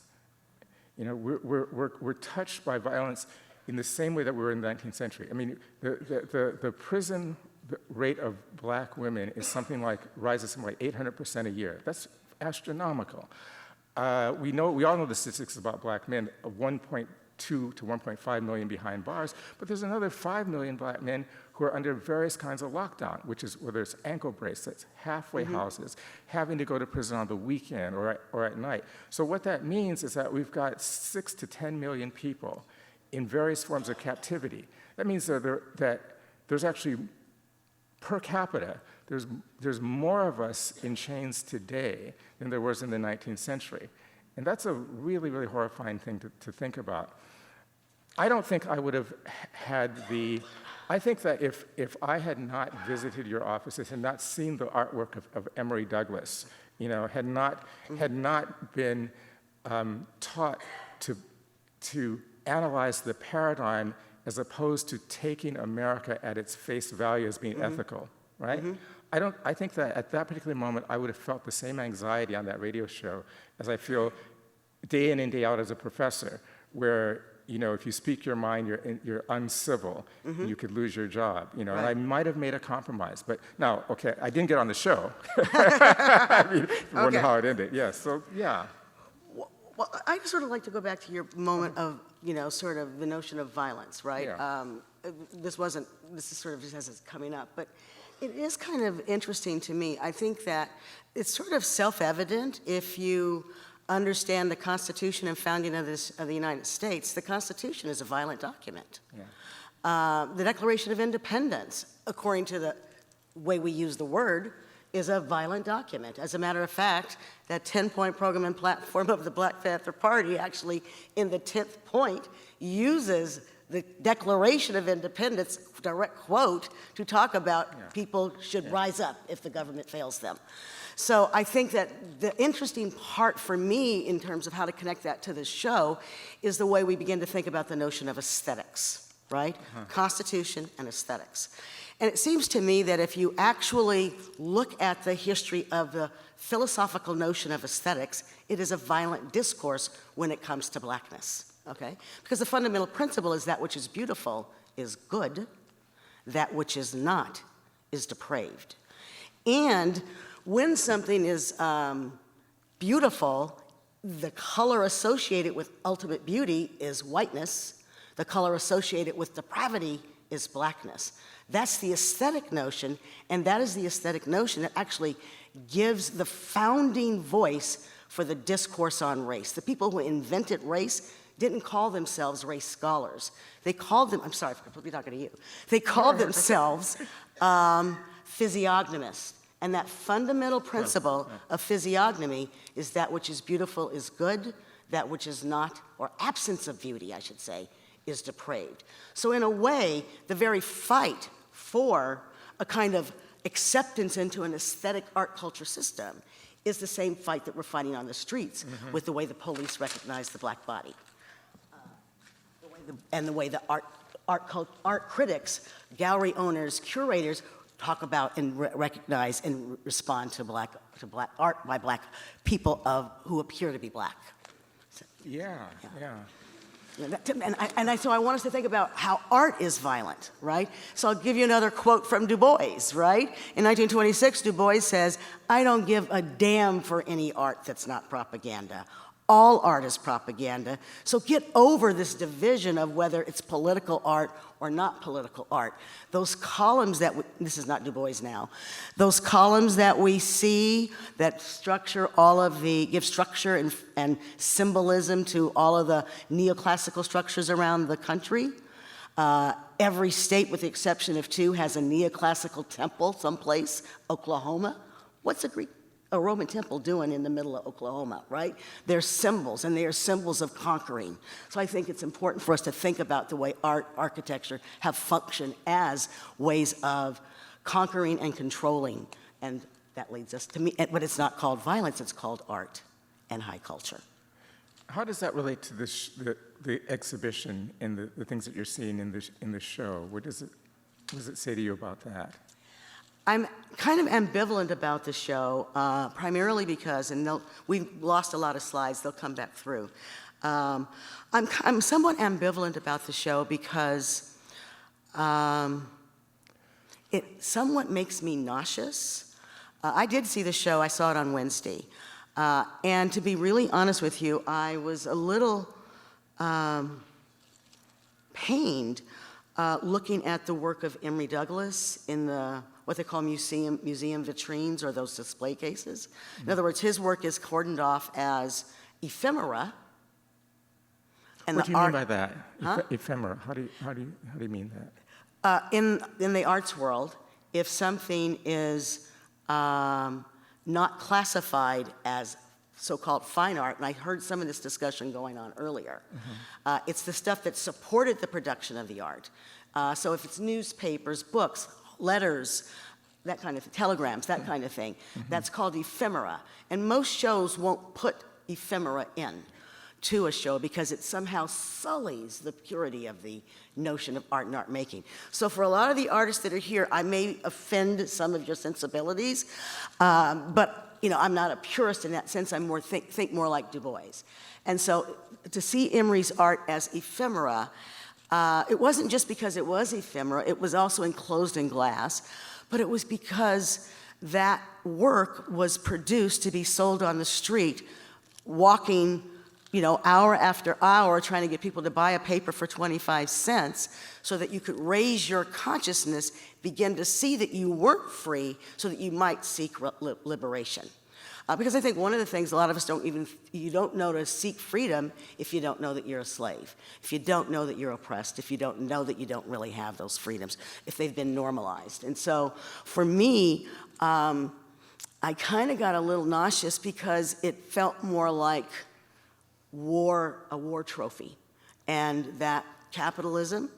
S2: We're touched by violence in the same way that we were in the 19th century. I mean, the prison rate of black women is rises something like 800% a year. That's astronomical. We all know the statistics about black men, 1.2 to 1.5 million behind bars, but there's another 5 million black men who are under various kinds of lockdown, which is whether it's ankle bracelets, halfway mm-hmm. houses, having to go to prison on the weekend or at night. So what that means is that we've got 6 to 10 million people in various forms of captivity. That means that there's actually, per capita, there's more of us in chains today than there was in the 19th century. And that's a really, really horrifying thing to think about. I don't think I would have had I think that if I had not visited your offices, had not seen the artwork of Emory Douglas, had not been taught to analyze the paradigm as opposed to taking America at its face value as being mm-hmm. ethical, right? Mm-hmm. I think that at that particular moment, I would have felt the same anxiety on that radio show as I feel day in and day out as a professor, where, if you speak your mind, you're uncivil, mm-hmm. you could lose your job, Right. And I might have made a compromise. But now, okay, I didn't get on the show. I mean, you wonder how it ended. Yeah, so, yeah.
S3: Well, I'd sort of like to go back to your moment of, sort of the notion of violence, right?
S2: Yeah.
S3: This is sort of just as it's coming up, but it is kind of interesting to me. I think that it's sort of self-evident if you understand the Constitution and founding of the United States. The Constitution is a violent document. Yeah. The Declaration of Independence, according to the way we use the word, is a violent document. As a matter of fact, that 10-point program and platform of the Black Panther Party actually, in the 10th point, uses the Declaration of Independence, direct quote, to talk about people should rise up if the government fails them. So I think that the interesting part for me in terms of how to connect that to this show is the way we begin to think about the notion of aesthetics, right? Uh-huh. Constitution and aesthetics. And it seems to me that if you actually look at the history of the philosophical notion of aesthetics, it is a violent discourse when it comes to blackness, okay? Because the fundamental principle is that which is beautiful is good, that which is not is depraved. And when something is beautiful, the color associated with ultimate beauty is whiteness. The color associated with depravity is blackness. That's the aesthetic notion, and that is the aesthetic notion that actually gives the founding voice for the discourse on race. The people who invented race didn't call themselves race scholars. They called them, I'm sorry, I'm talking to you. They called themselves physiognomists. And that fundamental principle of physiognomy is that which is beautiful is good, that which is not, or absence of beauty, I should say, is depraved. So in a way, the very fight for a kind of acceptance into an aesthetic art culture system is the same fight that we're fighting on the streets with the way the police recognize the black body. And the way the art critics, gallery owners, curators talk about and recognize and respond to black art by black people who appear to be black. So,
S2: Yeah.
S3: so I want us to think about how art is violent, right? So I'll give you another quote from Du Bois, right? In 1926, Du Bois says, "I don't give a damn for any art that's not propaganda. All art is propaganda. So get over this division of whether it's political art or not political art." Those columns that this is not Du Bois now, those columns that we see that structure give structure and symbolism to all of the neoclassical structures around the country. Every state, with the exception of 2, has a neoclassical temple someplace. Oklahoma. What's a Roman temple doing in the middle of Oklahoma, right? They're symbols, and they are symbols of conquering. So I think it's important for us to think about the way art, architecture have functioned as ways of conquering and controlling. And that leads us to me, but it's not called violence, it's called art and high culture.
S2: How does that relate to the exhibition and the things that you're seeing in the show? What does it say to you about that?
S3: I'm kind of ambivalent about the show, primarily because, and we've lost a lot of slides, they'll come back through. I'm somewhat ambivalent about the show because it somewhat makes me nauseous. I did see the show, I saw it on Wednesday. And to be really honest with you, I was a little pained looking at the work of Emory Douglas in what they call museum vitrines, or those display cases. In other words, his work is cordoned off as ephemera. And
S2: What do you mean by that? Ephemera. How do you mean that?
S3: In the arts world, if something is not classified as so-called fine art, and I heard some of this discussion going on earlier, it's the stuff that supported the production of the art. So if it's newspapers, books, letters, that kind of telegrams, that kind of thing, that's called ephemera. And most shows won't put ephemera in to a show because it somehow sullies the purity of the notion of art and art making. So for a lot of the artists that are here, I may offend some of your sensibilities, but I'm not a purist in that sense. I'm think more like Du Bois. And so to see Emory's art as ephemera, it wasn't just because it was ephemera, it was also enclosed in glass, but it was because that work was produced to be sold on the street, walking hour after hour, trying to get people to buy a paper for 25 cents so that you could raise your consciousness, begin to see that you weren't free so that you might seek liberation. Because I think one of the things a lot of us you don't know to seek freedom if you don't know that you're a slave, if you don't know that you're oppressed, if you don't know that you don't really have those freedoms, if they've been normalized. And so for me, I kind of got a little nauseous because it felt more like a war trophy, and that capitalism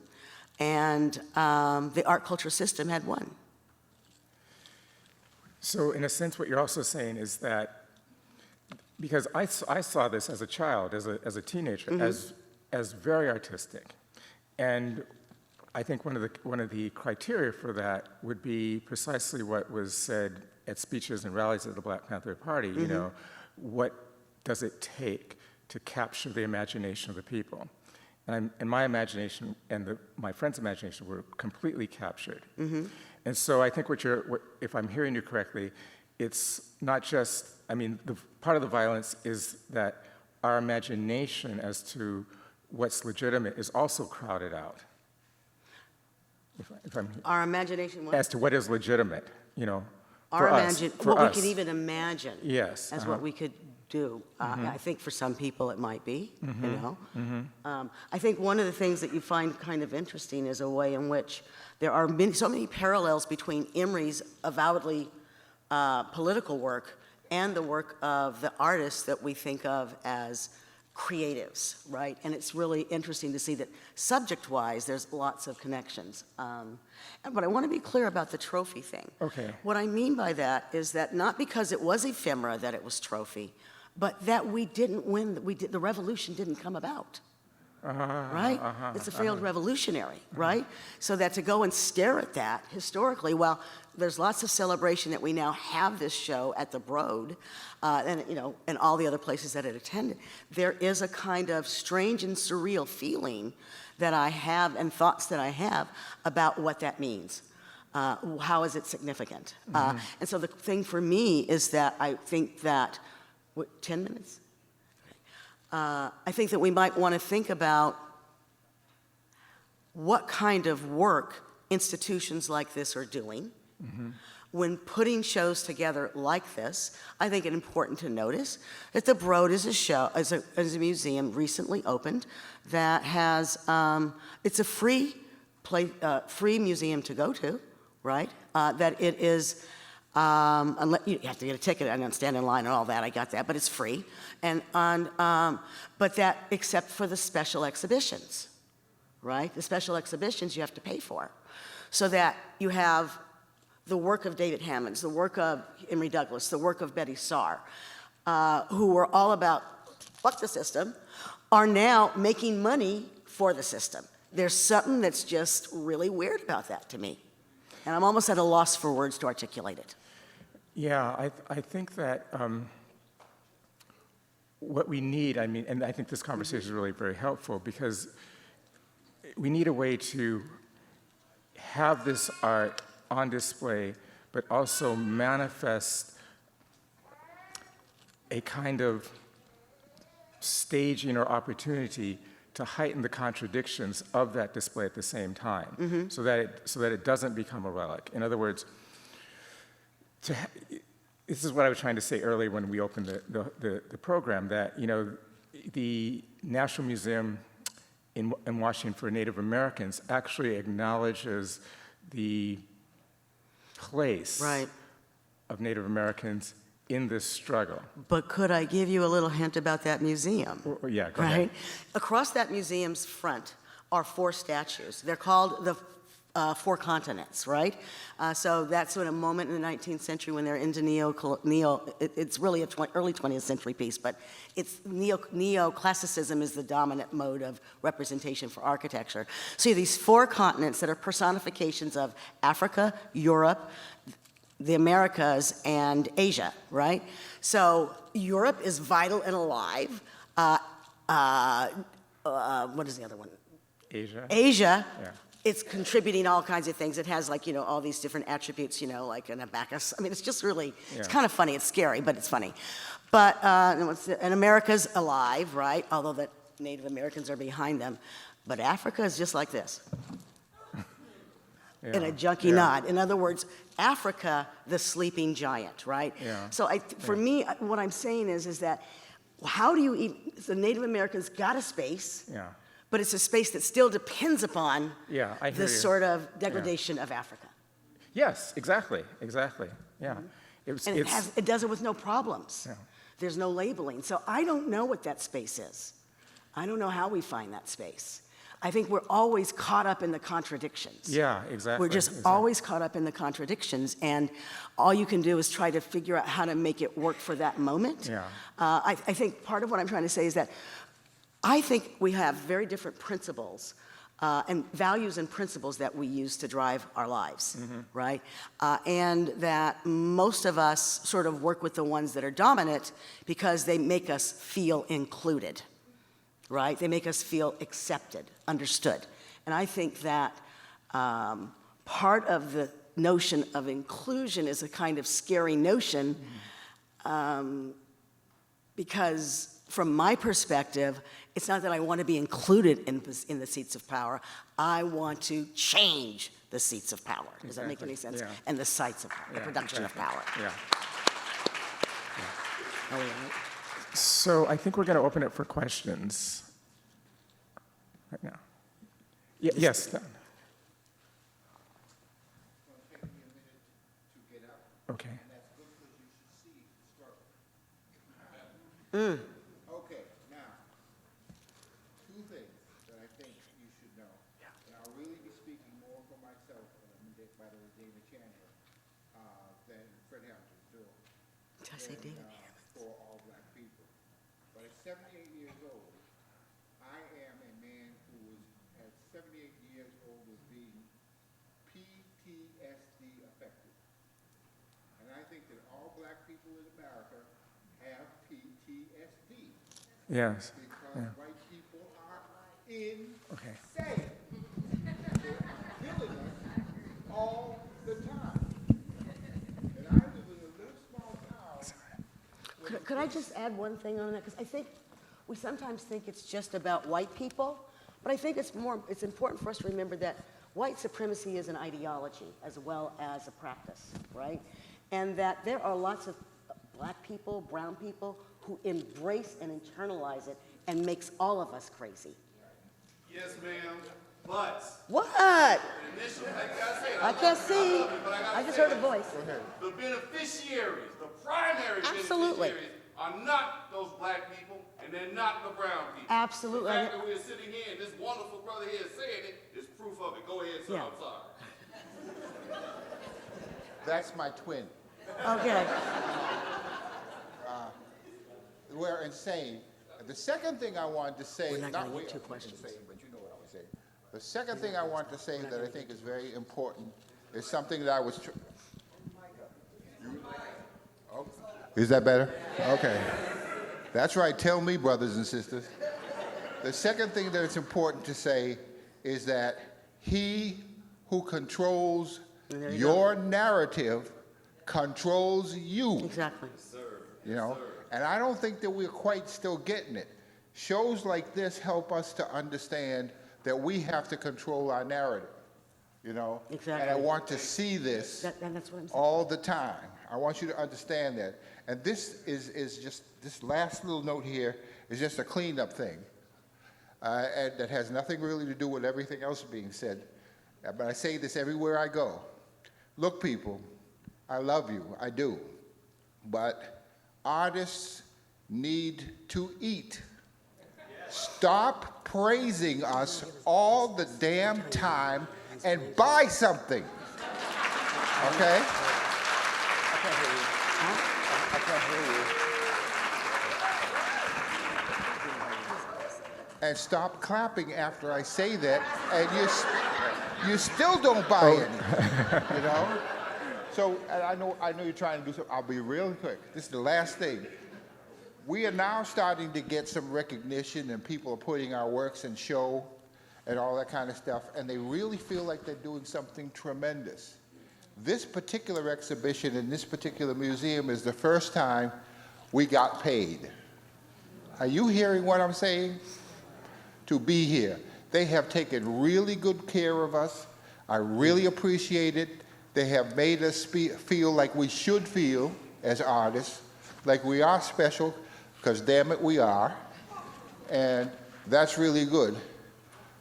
S3: and the art culture system had won.
S2: So in a sense, what you're also saying is that, because I saw this as a child, as a teenager, as very artistic, and I think one of the criteria for that would be precisely what was said at speeches and rallies of the Black Panther Party. What does it take to capture the imagination of the people? And my imagination and my friend's imagination were completely captured. And so I think if I'm hearing you correctly, it's not just, I mean, part of the violence is that our imagination as to what's legitimate is also crowded out. If I'm,
S3: Our imagination, what?
S2: as to what is legitimate, you know,
S3: Our
S2: for us. For
S3: what we
S2: us.
S3: could even imagine.
S2: Yes,
S3: As what we could do. I think for some people it might be, you know. I think one of the things that you find kind of interesting is a way in which there are so many parallels between Imre's avowedly political work and the work of the artists that we think of as creatives, right? And it's really interesting to see that subject-wise, there's lots of connections. But I want to be clear about the trophy thing.
S2: Okay.
S3: What I mean by that is that not because it was ephemera that it was trophy, but that we didn't win, the revolution didn't come about. Right? It's a failed revolutionary, right? So that to go and stare at that historically, well, there's lots of celebration that we now have this show at the Broad, and you know, and all the other places that it attended. There is a kind of strange and surreal feeling that I have and thoughts that I have about what that means. How is it significant? And so the thing for me is that I think that, 10 minutes? I think that we might want to think about what kind of work institutions like this are doing. When putting shows together like this, I think it's important to notice that the Broad is a museum recently opened that has, it's a free museum to go to, right? That it is, unless you have to get a ticket and stand in line and all that, I got that, but it's free. But that, except for the special exhibitions, right? The special exhibitions you have to pay for. So that you have the work of David Hammonds, the work of Emory Douglas, the work of Betty Saar, who were all about, fuck the system, are now making money for the system. There's something that's just really weird about that to me. And I'm almost at a loss for words to articulate it.
S2: Yeah, I think that what we need, I mean, and I think this conversation is really very helpful because we need a way to have this art on display, but also manifest a kind of staging or opportunity to heighten the contradictions of that display at the same time, so that it doesn't become a relic. In other words, this is what I was trying to say earlier when we opened the program, that, you know, the National Museum in Washington for Native Americans actually acknowledges the place of Native Americans in this struggle.
S3: But could I give you a little hint about that museum?
S2: Yeah, go ahead.
S3: Across that museum's front are 4 statues. They're called the 4 continents, right? So that's sort of a moment in the 19th century when they're into it's really an early 20th century piece, but it's neoclassicism is the dominant mode of representation for architecture. So you have these 4 continents that are personifications of Africa, Europe, the Americas, and Asia, right? So Europe is vital and alive. What is the other one?
S2: Asia.
S3: Asia.
S2: Yeah.
S3: It's contributing all kinds of things. It has, like, you know, all these different attributes, you know, like an abacus. I mean, it's just really, it's kind of funny. It's scary, but it's funny. But, and America's alive, right? Although the Native Americans are behind them. But Africa is just like this. In a junky nod. In other words, Africa, the sleeping giant, right?
S2: Yeah.
S3: So for me, what I'm saying is that how do you the Native Americans got a space.
S2: Yeah.
S3: But it's a space that still depends upon
S2: I hear
S3: this
S2: you.
S3: sort of degradation of Africa.
S2: Yes, exactly. Yeah.
S3: It does it with no problems.
S2: Yeah.
S3: There's no labeling. So I don't know what that space is. I don't know how we find that space. I think we're always caught up in the contradictions.
S2: Yeah, exactly.
S3: We're just always caught up in the contradictions, and all you can do is try to figure out how to make it work for that moment.
S2: Yeah.
S3: I think part of what I'm trying to say is that I think we have very different principles and values and principles that we use to drive our lives, right? And that most of us sort of work with the ones that are dominant because they make us feel included, right? They make us feel accepted, understood. And I think that part of the notion of inclusion is a kind of scary notion, because from my perspective, it's not that I want to be included in the seats of power. I want to change the seats of power. Does that make any sense?
S2: Yeah.
S3: And the sites of power, the production of power.
S2: Yeah.
S3: Are we all right?
S2: So I think we're going to open it for questions right now. Yes, Dan. Okay.
S6: Okay, now, two things that I think you should know. And I'll really be speaking more for myself, by the way, David Chandler, than Fred Hampton's doing.
S3: Did I say David?
S6: For all black people. But at 78 years old, I am a man who was, at 78 years old, was being PTSD affected. And I think that all black people in America have PTSD.
S2: Yes.
S6: Because white people are insane.
S2: Okay.
S6: They're killing us all the time. And I live in a little small town.
S3: Could I just add one thing on that? Because I think we sometimes think it's just about white people, but I think it's important for us to remember that white supremacy is an ideology as well as a practice, right? And that there are lots of black people, brown people, who embrace and internalize it and makes all of us crazy.
S7: Yes, ma'am, but
S3: What?
S7: initially, I gotta say it.
S3: I can't see.
S7: love you, but gotta
S3: I just
S7: say
S3: heard a
S7: it.
S3: voice.
S7: The beneficiaries, the primary
S3: Absolutely.
S7: beneficiaries, are not those black people, and they're not the brown people.
S3: Absolutely.
S7: The fact that we're sitting here and this wonderful brother here is saying it is proof of it. Go ahead, sir.
S3: Yeah.
S7: I'm sorry.
S6: That's my twin.
S3: Okay.
S6: We're insane. The second thing I wanted to say,
S3: We're not gonna
S6: we
S3: get two
S6: are
S3: questions.
S6: insane, but you know what I was saying. The second thing I want to say that I think is very important is something that I was. Oh, is that better? Okay. That's right. Tell me, brothers and sisters. The second thing that it's important to say is that he who controls your narrative controls you.
S3: Exactly.
S6: You know, and I don't think that we're quite still getting it. Shows like this help us to understand that we have to control our narrative, you know?
S3: Exactly.
S6: And I want to see this
S3: That's what I'm saying.
S6: all the time. I want you to understand that. And this is just, this last little note here is just a cleanup thing. And that has nothing really to do with everything else being said. But I say this everywhere I go. Look, people, I love you, I do. But artists need to eat. Stop praising us all the damn time and buy something. Okay? I can't hear you. And stop clapping after I say that, and you still don't buy any, you know? So, and I know you're trying to do something. I'll be real quick. This is the last thing. We are now starting to get some recognition, and people are putting our works in show and all that kind of stuff, and they really feel like they're doing something tremendous. This particular exhibition in this particular museum is the first time we got paid. Are you hearing what I'm saying? To be here. They have taken really good care of us. I really appreciate it. They have made us feel like we should feel as artists, like we are special, because damn it, we are. And that's really good.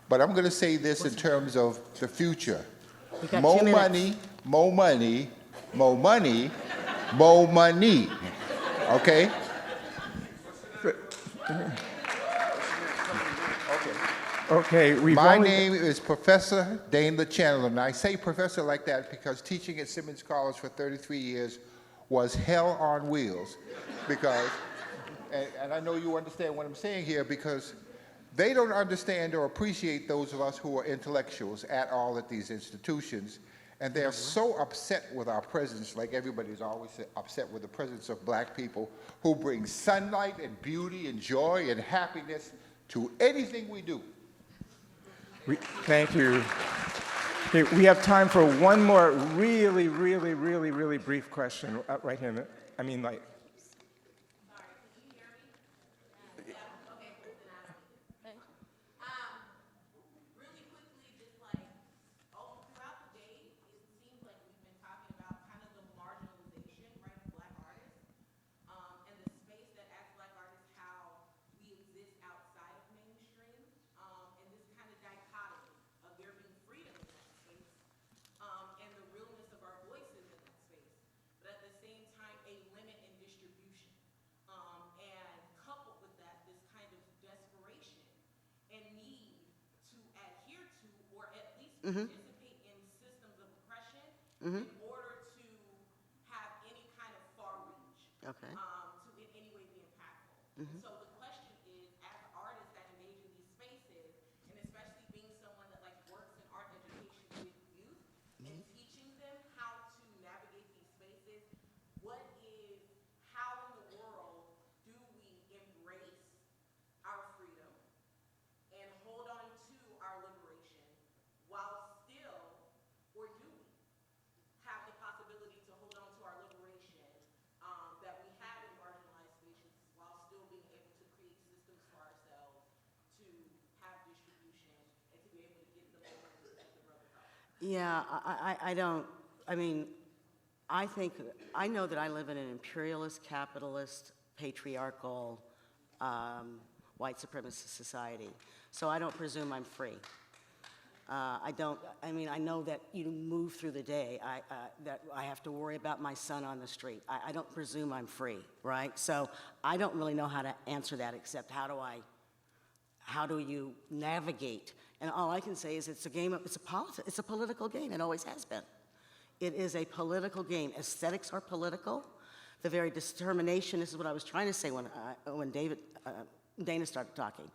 S6: But I'm going to say this in terms of the future. More money, more money, more money, more money. Okay?
S2: Okay,
S6: My name is Professor Daáood Chandler, and I say professor like that because teaching at Simmons College for 33 years was hell on wheels. Because, and I know you understand what I'm saying here, because they don't understand or appreciate those of us who are intellectuals at all at these institutions, and they're so upset with our presence, like everybody's always upset with the presence of black people who bring sunlight and beauty and joy and happiness to anything we do.
S2: Thank you. Okay, we have time for one more really brief question right here. I mean, like,
S1: Really quickly, just like throughout the day, it seems like we've been talking about kind of the marginalization, right, of Black artists, and the space that as Black artists, how we exist outside of mainstream, and this kind of dichotomy of there being freedom in that space, and the realness of our voices in that space, but at the same time, a limit in distribution, and coupled with that, this kind of desperation and need to adhere to, or at least participate in systems of oppression in order to have any kind of far reach,
S3: Okay.
S1: to in any way be impactful. So the question is, as artists that engage in these spaces, and especially being someone that like works in art education with youth and teaching them how to navigate these spaces, how in the world do we embrace our freedom and hold on to our liberation while still, or do we have the possibility to hold on to our liberation that we have in marginalized spaces while still being able to create systems for ourselves to have distribution and to be able to get the moments that the brother talked about?
S3: Yeah, I don't, I mean, I know that I live in an imperialist, capitalist, patriarchal, white supremacist society. So I don't presume I'm free. I know that you move through the day, that I have to worry about my son on the street. I don't presume I'm free, right? So I don't really know how to answer that except how do you navigate? And all I can say is it's a political game, it always has been. It is a political game. Aesthetics are political. The very determination, this is what I was trying to say when Dana started talking.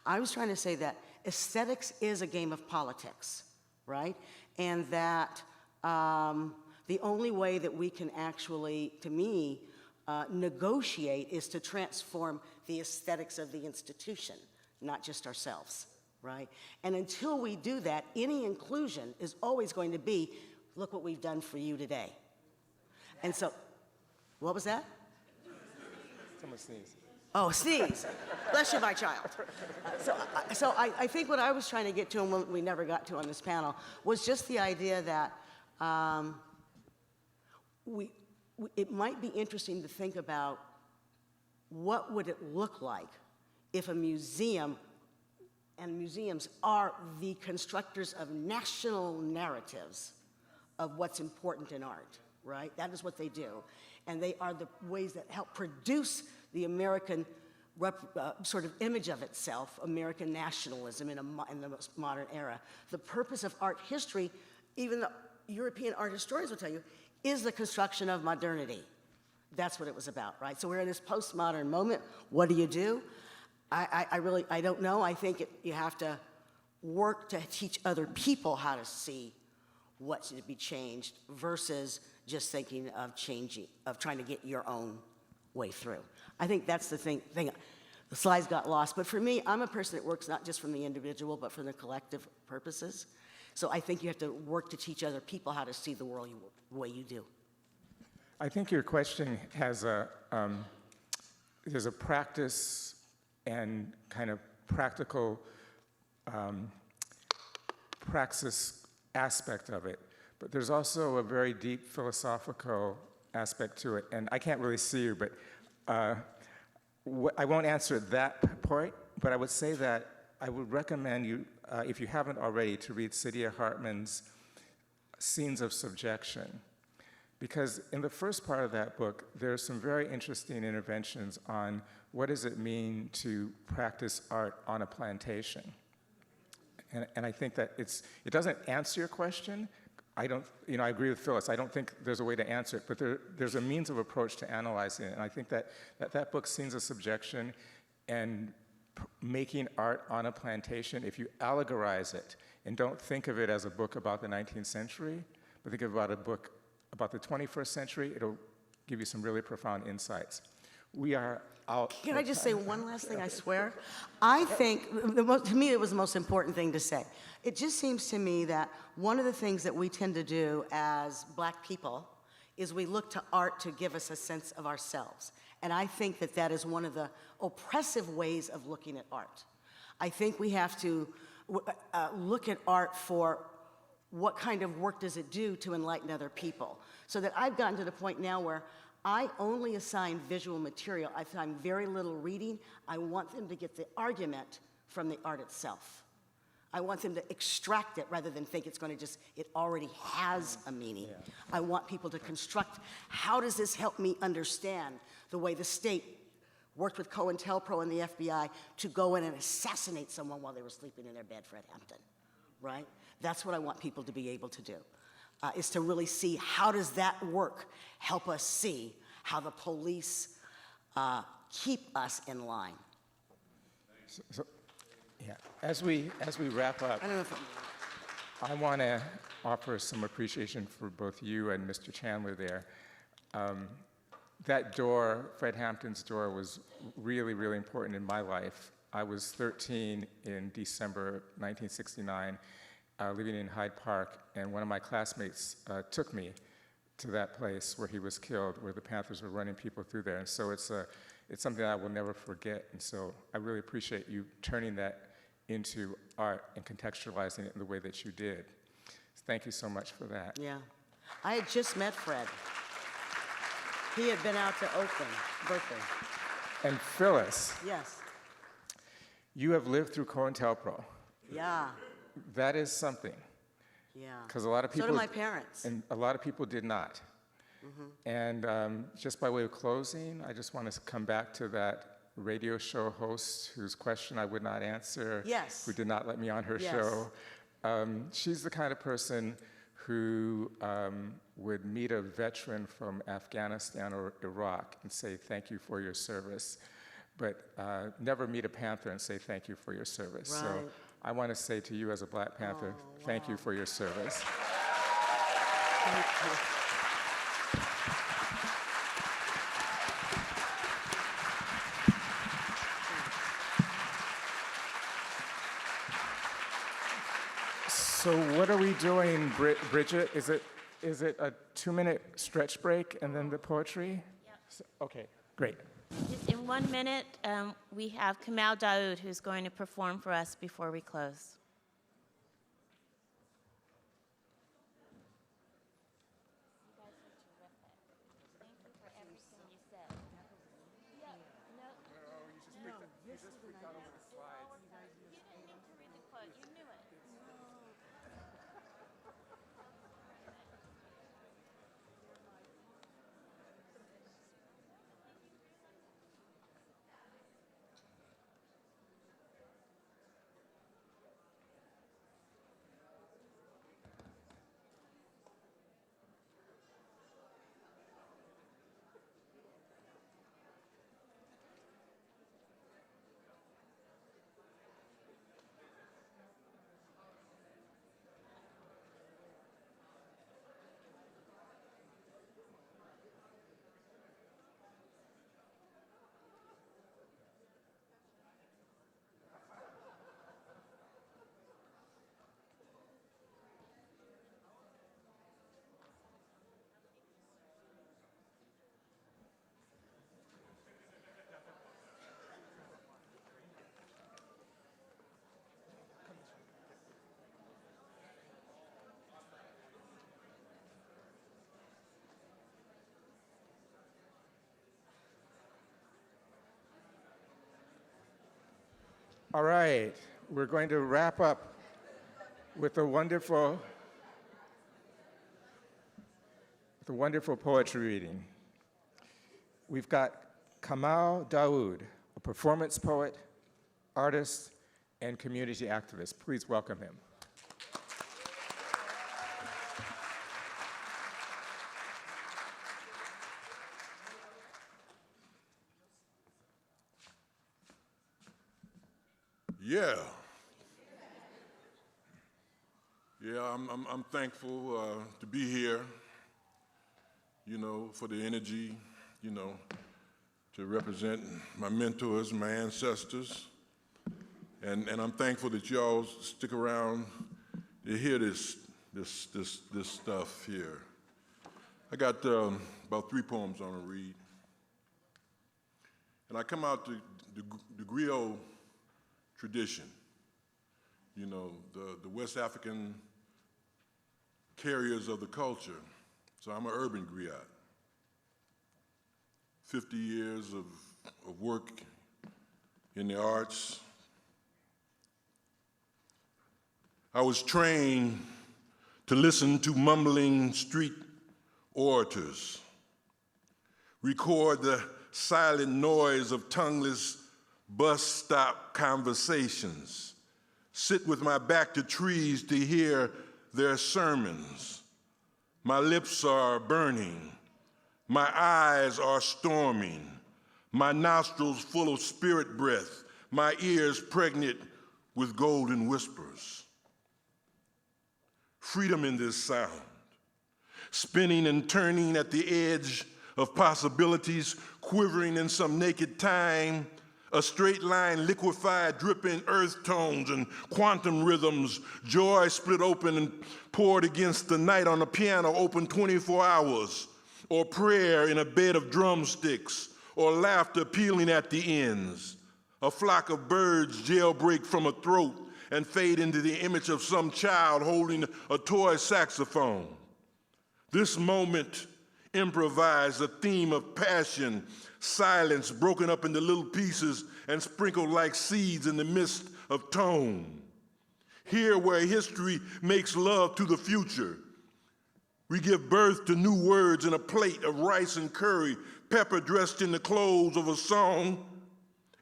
S3: I was trying to say that aesthetics is a game of politics, right? And that the only way that we can actually, to me, negotiate is to transform the aesthetics of the institution, not just ourselves, right? And until we do that, any inclusion is always going to be, look what we've done for you today. And so, what was that?
S2: someone sneeze.
S3: Oh, sneeze. Bless you, my child. So I think what I was trying to get to, and what we never got to on this panel, was just the idea that it might be interesting to think about what would it look like if a museum, and museums are the constructors of national narratives of what's important in art, right? That is what they do. And they are the ways that help produce the American sort of image of itself, American nationalism in the most modern era. The purpose of art history, even the European art historians will tell you, is the construction of modernity. That's what it was about, right? So we're in this postmodern moment. What do? I don't know. I think you have to work to teach other people how to see what should be changed versus just thinking of changing, of trying to get your own way through. I think that's the thing. The slides got lost, but for me, I'm a person that works not just from the individual, but from the collective purposes. So I think you have to work to teach other people how to see the world the way you do.
S2: I think your question has there's a practice and kind of practical praxis aspect of it, but there's also a very deep philosophical aspect to it, and I can't really see you, but I won't answer that part, but I would say that I would recommend you, if you haven't already, to read Saidiya Hartman's Scenes of Subjection, because in the first part of that book, there's some very interesting interventions on what does it mean to practice art on a plantation. And I think that it doesn't answer your question. I agree with Phyllis. I don't think there's a way to answer it, but there's a means of approach to analyzing it. And I think that book, Scenes of Subjection, and making art on a plantation, if you allegorize it and don't think of it as a book about the 19th century, but think about a book about the 21st century, it'll give you some really profound insights. We are out.
S3: Can I just say one last thing, I swear? I think, to me, it was the most important thing to say. It just seems to me that one of the things that we tend to do as Black people is we look to art to give us a sense of ourselves. And I think that that is one of the oppressive ways of looking at art. I think we have to look at art for what kind of work does it do to enlighten other people. So that I've gotten to the point now where I only assign visual material. I find very little reading. I want them to get the argument from the art itself. I want them to extract it rather than think it's going to just, it already has a meaning. Yeah. I want people to construct, how does this help me understand the way the state worked with COINTELPRO and the FBI to go in and assassinate someone while they were sleeping in their bed, Fred Hampton, right? That's what I want people to be able to do, is to really see how does that work help us see how the police keep us in line.
S2: Yeah, as we wrap up,
S3: I don't know if
S2: I want to offer some appreciation for both you and Mr. Chandler there. That door, Fred Hampton's door, was really, really important in my life. I was 13 in December 1969, living in Hyde Park, and one of my classmates took me to that place where he was killed, where the Panthers were running people through there. And so it's something that I will never forget. And so I really appreciate you turning that into art and contextualizing it in the way that you did. Thank you so much for that.
S3: Yeah. I had just met Fred. He had been out to Oakland, Berkeley.
S2: And Phyllis.
S3: Yes.
S2: You have lived through COINTELPRO.
S3: Yeah.
S2: That is something.
S3: Yeah.
S2: Because a lot of people.
S3: So did my parents.
S2: And a lot of people did not. Mm-hmm. And just by way of closing, I just want to come back to that radio show host whose question I would not answer.
S3: Yes.
S2: Who did not let me on her
S3: Yes.
S2: show. She's the kind of person who would meet a veteran from Afghanistan or Iraq and say, thank you for your service, but never meet a Panther and say, thank you for your service.
S3: Right.
S2: So I want to say to you as a Black Panther, thank you for your service.
S3: Thank you.
S2: So what are we doing, Bridget? Is it a 2-minute stretch break and then the poetry?
S1: Yep.
S2: Okay, great.
S1: Just in 1 minute, we have Kamau Daáood, who's going to perform for us before we close.
S2: All right, we're going to wrap up with a wonderful poetry reading. We've got Kamau Daáood, a performance poet, artist, and community activist. Please welcome him.
S8: Yeah, I'm thankful to be here, for the energy, to represent my mentors, my ancestors, and I'm thankful that you all stick around to hear this stuff here. I got about 3 poems I want to read. And I come out to the griot tradition, you know, the West African carriers of the culture. So I'm an urban griot. 50 years of work in the arts. I was trained to listen to mumbling street orators, record the silent noise of tongueless bus stop conversations, sit with my back to trees to hear their sermons. My lips are burning, my eyes are storming, my nostrils full of spirit breath, my ears pregnant with golden whispers. Freedom in this sound, spinning and turning at the edge of possibilities, quivering in some naked time, a straight line liquefied, dripping earth tones and quantum rhythms, joy split open and poured against the night on a piano open 24 hours, or prayer in a bed of drumsticks, or laughter peeling at the ends. A flock of birds jailbreak from a throat and fade into the image of some child holding a toy saxophone. This moment improvised a theme of passion, silence broken up into little pieces and sprinkled like seeds in the midst of tone. Here where history makes love to the future, we give birth to new words in a plate of rice and curry, pepper dressed in the clothes of a song,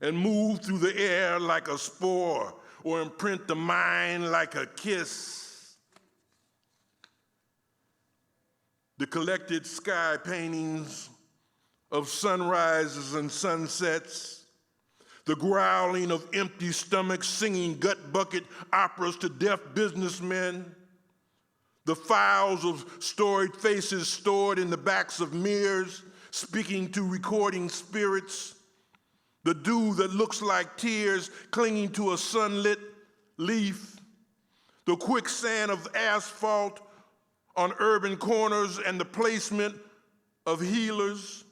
S8: and move through the air like a spore, or imprint the mind like a kiss. The collected sky paintings of sunrises and sunsets, the growling of empty stomachs singing gut bucket operas to deaf businessmen, the files of storied faces stored in the backs of mirrors, speaking to recording spirits, the dew that looks like tears clinging to a sunlit leaf, the quicksand of asphalt on urban corners and the placement of healers,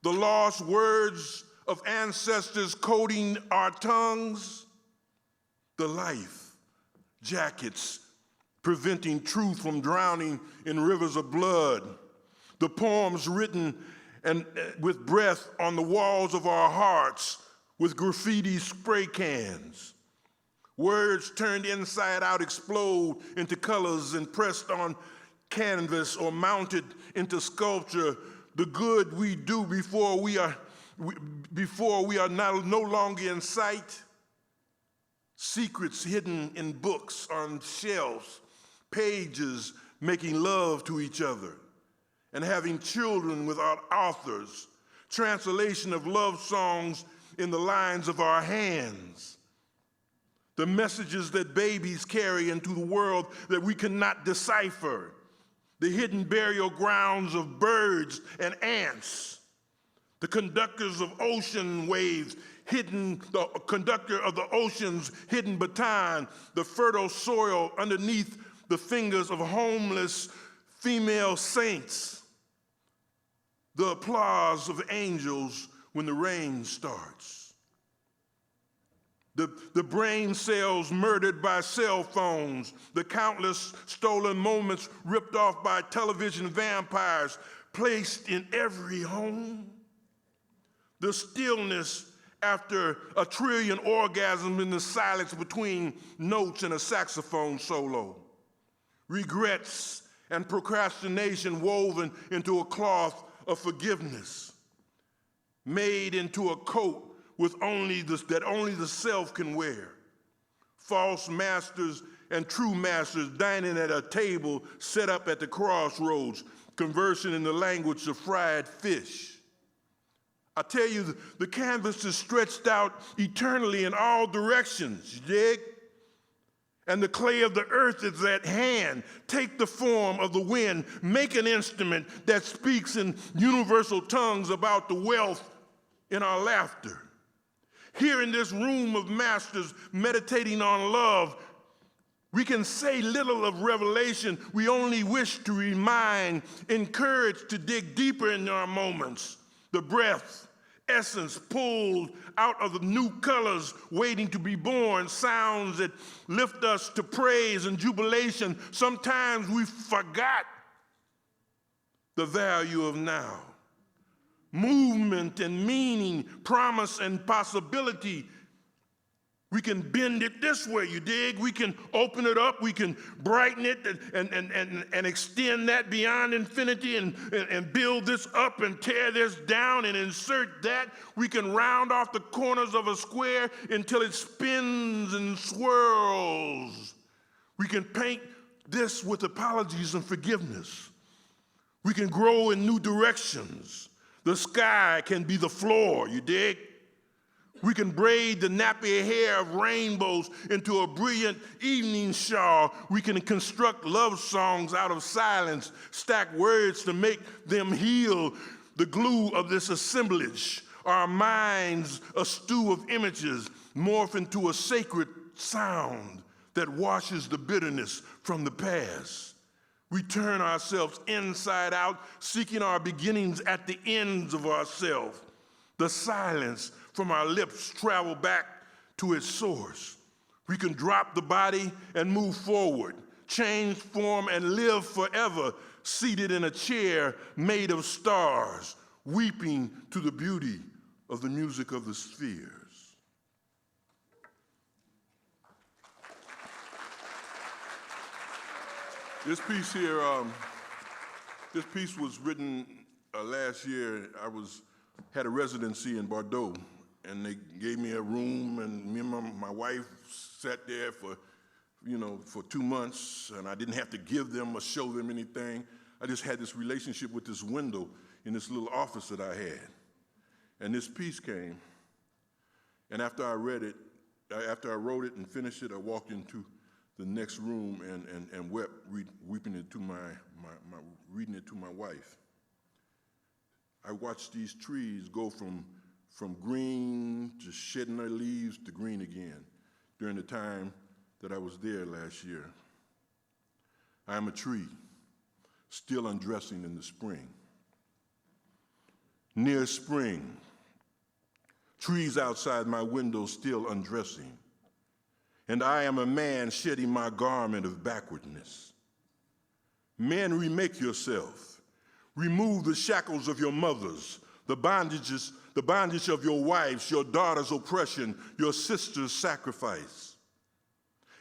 S8: the lost words of ancestors coding our tongues, the life jackets preventing truth from drowning in rivers of blood, the poems written and with breath on the walls of our hearts with graffiti spray cans. Words turned inside out explode into colors and pressed on canvas or mounted into sculpture. The good we do before we are no longer in sight. Secrets hidden in books on shelves, pages making love to each other, and having children without authors, translation of love songs in the lines of our hands, the messages that babies carry into the world that we cannot decipher, the hidden burial grounds of birds and ants, the conductors of ocean waves, the conductor of the ocean's hidden baton, the fertile soil underneath the fingers of homeless female saints, the applause of angels when the rain starts, the brain cells murdered by cell phones, the countless stolen moments ripped off by television vampires placed in every home, the stillness after a trillion orgasms in the silence between notes and a saxophone solo, regrets and procrastination woven into a cloth of forgiveness, made into a coat with that only the self can wear, false masters and true masters dining at a table set up at the crossroads, conversing in the language of fried fish. I tell you, the canvas is stretched out eternally in all directions, you dig? And the clay of the earth is at hand. Take the form of the wind, make an instrument that speaks in universal tongues about the wealth in our laughter. Here in this room of masters meditating on love, we can say little of revelation. We only wish to remind, encourage to dig deeper in our moments. The breath, essence pulled out of the new colors waiting to be born, sounds that lift us to praise and jubilation. Sometimes we forgot the value of now. Movement and meaning, promise and possibility. We can bend it this way, you dig? We can open it up, we can brighten it and extend that beyond infinity and build this up and tear this down and insert that. We can round off the corners of a square until it spins and swirls. We can paint this with apologies and forgiveness. We can grow in new directions. The sky can be the floor, you dig? We can braid the nappy hair of rainbows into a brilliant evening shawl. We can construct love songs out of silence, stack words to make them heal the glue of this assemblage. Our minds, a stew of images, morph into a sacred sound that washes the bitterness from the past. We turn ourselves inside out, seeking our beginnings at the ends of ourselves. The silence from our lips travel back to its source. We can drop the body and move forward, change form and live forever, seated in a chair made of stars, weeping to the beauty of the music of the spheres. This piece here, this piece was written last year. I had a residency in Bordeaux, and they gave me a room, and me and my wife sat there for 2 months, and I didn't have to give them or show them anything. I just had this relationship with this window in this little office that I had. And this piece came, and after I read it, after I wrote it and finished it, I walked into the next room and wept, reading it to my wife. I watched these trees go from green to shedding their leaves to green again during the time that I was there last year. I am a tree, still undressing in the spring. Near spring, trees outside my window still undressing. And I am a man shedding my garment of backwardness. Men, remake yourself. Remove the shackles of your mothers, the bondage of your wives, your daughter's oppression, your sister's sacrifice.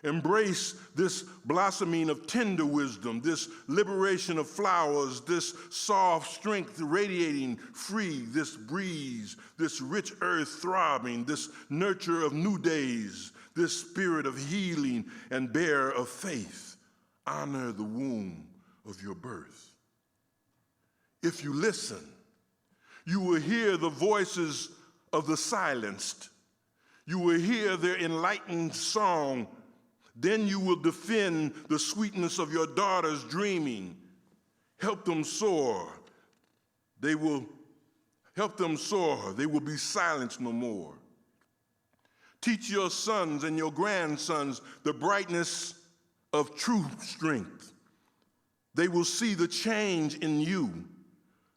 S8: Embrace this blossoming of tender wisdom, this liberation of flowers, this soft strength radiating free, this breeze, this rich earth throbbing, this nurture of new days, this spirit of healing and bearer of faith. Honor the womb of your birth. If you listen, you will hear the voices of the silenced. You will hear their enlightened song. Then you will defend the sweetness of your daughter's dreaming. Help them soar. They will be silenced no more. Teach your sons and your grandsons the brightness of true strength. They will see the change in you.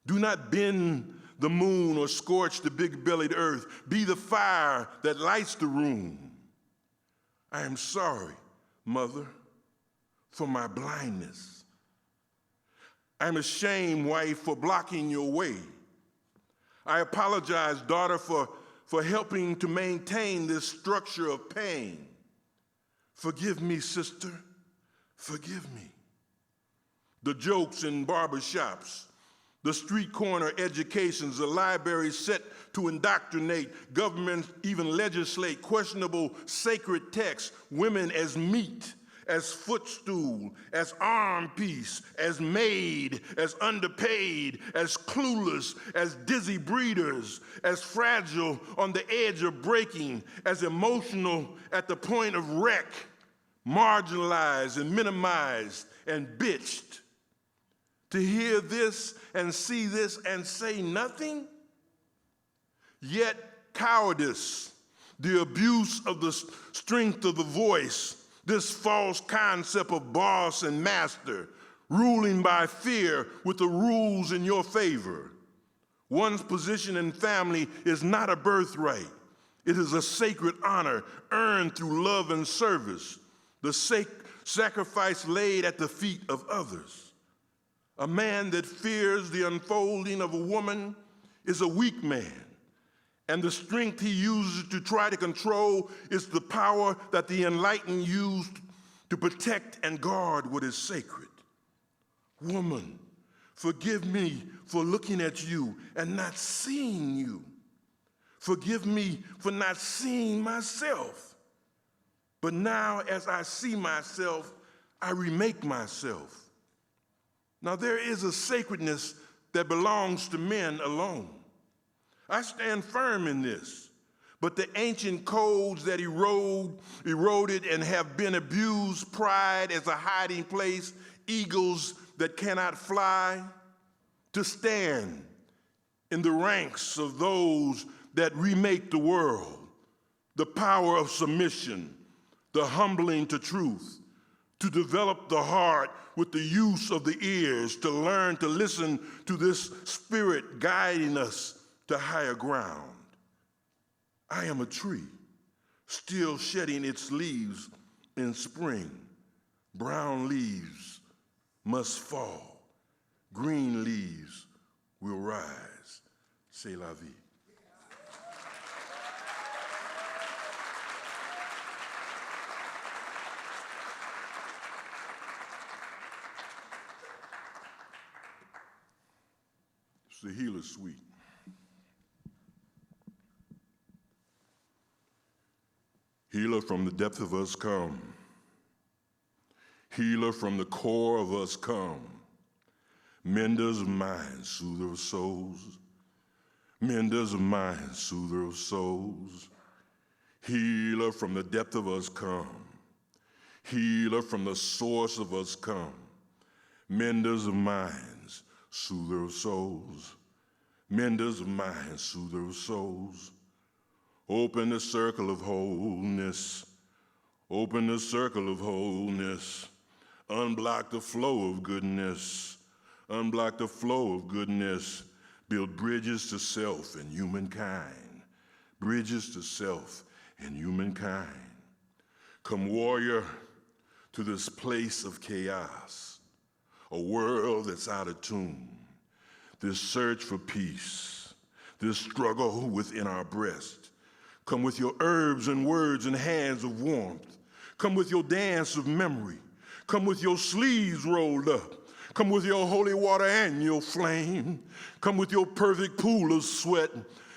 S8: Do not bend the moon or scorch the big-bellied earth. Be the fire that lights the room. I am sorry, Mother, for my blindness. I am ashamed, wife, for blocking your way. I apologize, daughter, for helping to maintain this structure of pain. Forgive me, sister, forgive me. The jokes in barbershops, the street corner educations, the libraries set to indoctrinate, governments even legislate questionable sacred texts, women as meat, as footstool, as arm piece, as maid, as underpaid, as clueless, as dizzy breeders, as fragile on the edge of breaking, as emotional at the point of wreck, marginalized and minimized and bitched. To hear this and see this and say nothing? Yet cowardice, the abuse of the strength of the voice, this false concept of boss and master, ruling by fear with the rules in your favor. One's position in family is not a birthright. It is a sacred honor earned through love and service, the sacrifice laid at the feet of others. A man that fears the unfolding of a woman is a weak man, and the strength he uses to try to control is the power that the enlightened used to protect and guard what is sacred. Woman, forgive me for looking at you and not seeing you. Forgive me for not seeing myself. But now as I see myself, I remake myself. Now there is a sacredness that belongs to men alone. I stand firm in this, but the ancient codes that eroded and have been abused, pride as a hiding place, eagles that cannot fly, to stand in the ranks of those that remake the world, the power of submission, the humbling to truth, to develop the heart with the use of the ears, to learn to listen to this spirit guiding us to higher ground. I am a tree, still shedding its leaves in spring. Brown leaves must fall. Green leaves will rise. C'est la vie. It's the Healer Suite. Healer, from the depth of us come. Healer, from the core of us come. Menders of minds, soother of souls. Menders of minds, soother of souls. Healer, from the depth of us come. Healer, from the source of us come. Menders of minds, soother of souls. Menders of minds, soother of souls. Open the circle of wholeness. Open the circle of wholeness. Unblock the flow of goodness. Unblock the flow of goodness. Build bridges to self and humankind. Bridges to self and humankind. Come, warrior, to this place of chaos. A world that's out of tune. This search for peace. This struggle within our breast. Come with your herbs and words and hands of warmth. Come with your dance of memory. Come with your sleeves rolled up. Come with your holy water and your flame. Come with your perfect pool of sweat.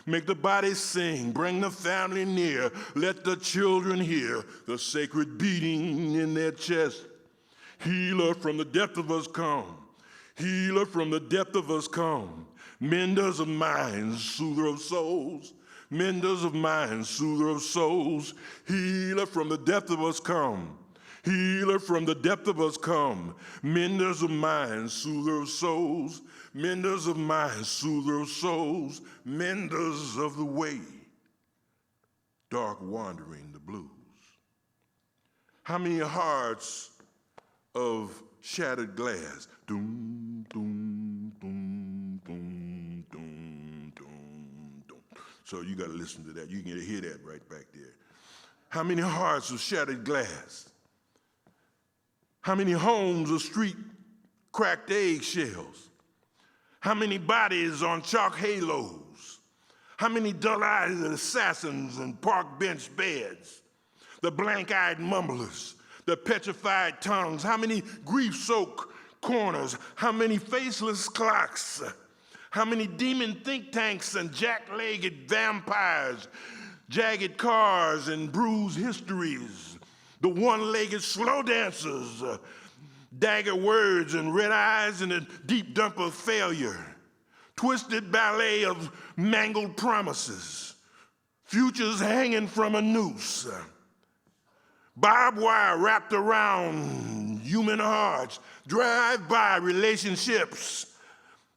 S8: Make the body sing, bring the family near. Let the children hear the sacred beating in their chest. Healer, from the depth of us come. Healer, from the depth of us come. Menders of minds, soother of souls. Menders of minds, soother of souls. Healer, from the depth of us come. Healer, from the depth of us come. Menders of minds, soother of souls. Menders of minds, soother of souls. Menders of the way. Dark wandering the blues. How many hearts of shattered glass? Doom, doom, doom, doom, doom, doom, doom. So you got to listen to that. You can hear that right back there. How many hearts of shattered glass? How many homes of street cracked eggshells? How many bodies on chalk halos? How many dull-eyed assassins in park bench beds? The blank-eyed mumblers, the petrified tongues. How many grief-soaked corners? How many faceless clocks? How many demon think tanks and jack-legged vampires? Jagged cars and bruised histories. The one-legged slow dancers, dagger words and red eyes and a deep dump of failure. Twisted ballet of mangled promises. Futures hanging from a noose. Barbed wire wrapped around human hearts. Drive-by relationships.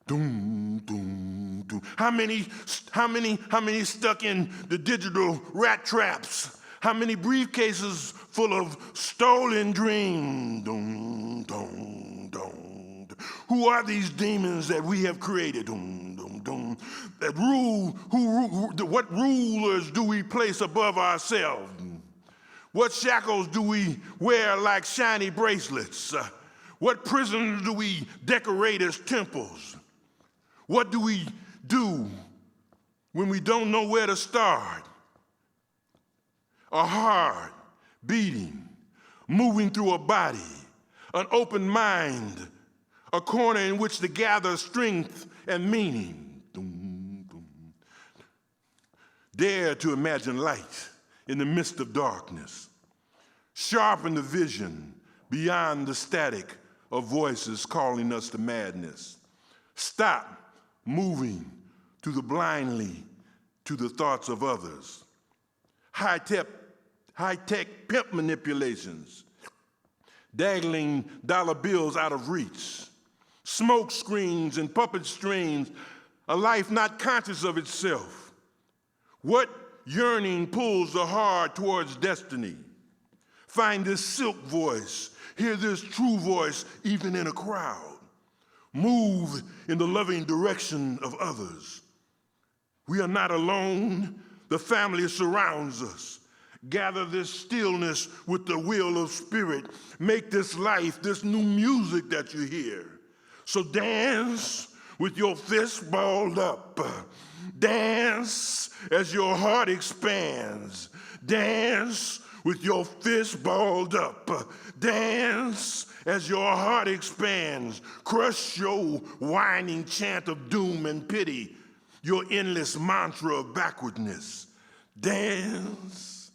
S8: Doom, doom, doom. How many stuck in the digital rat traps? How many briefcases full of stolen dreams? Dum, dum, dum. Who are these demons that we have created? Dum, dum, dum. That rule, what rulers do we place above ourselves? What shackles do we wear like shiny bracelets? What prisons do we decorate as temples? What do we do when we don't know where to start? A heart beating, moving through a body, an open mind, a corner in which to gather strength and meaning. Dum, dum. Dare to imagine light in the midst of darkness. Sharpen the vision beyond the static of voices calling us to madness. Stop moving to the blindly to the thoughts of others. High-tech pimp manipulations, dangling dollar bills out of reach, smoke screens and puppet strings, a life not conscious of itself. What yearning pulls the heart towards destiny? Find this silk voice, hear this true voice even in a crowd. Move in the loving direction of others. We are not alone. The family surrounds us. Gather this stillness with the will of spirit. Make this life, this new music that you hear. So dance with your fists balled up. Dance as your heart expands. Dance with your fists balled up. Dance as your heart expands. Crush your whining chant of doom and pity, your endless mantra of backwardness. Dance,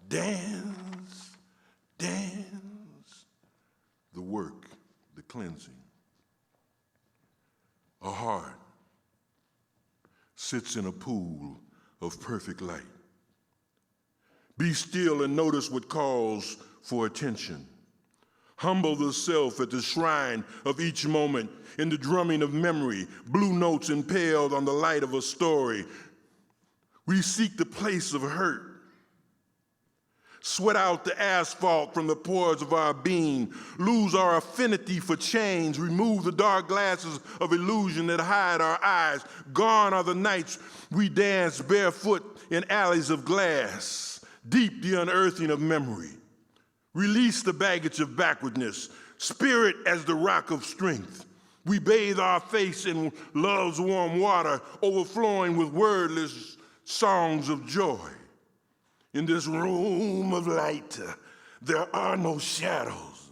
S8: dance, dance. The work, the cleansing. A heart sits in a pool of perfect light. Be still and notice what calls for attention. Humble the self at the shrine of each moment, in the drumming of memory, blue notes impaled on the light of a story. We seek the place of hurt. Sweat out the asphalt from the pores of our being, lose our affinity for change, remove the dark glasses of illusion that hide our eyes. Gone are the nights we dance barefoot in alleys of glass, deep the unearthing of memory. Release the baggage of backwardness, spirit as the rock of strength. We bathe our face in love's warm water, overflowing with wordless songs of joy. In this room of light, there are no shadows,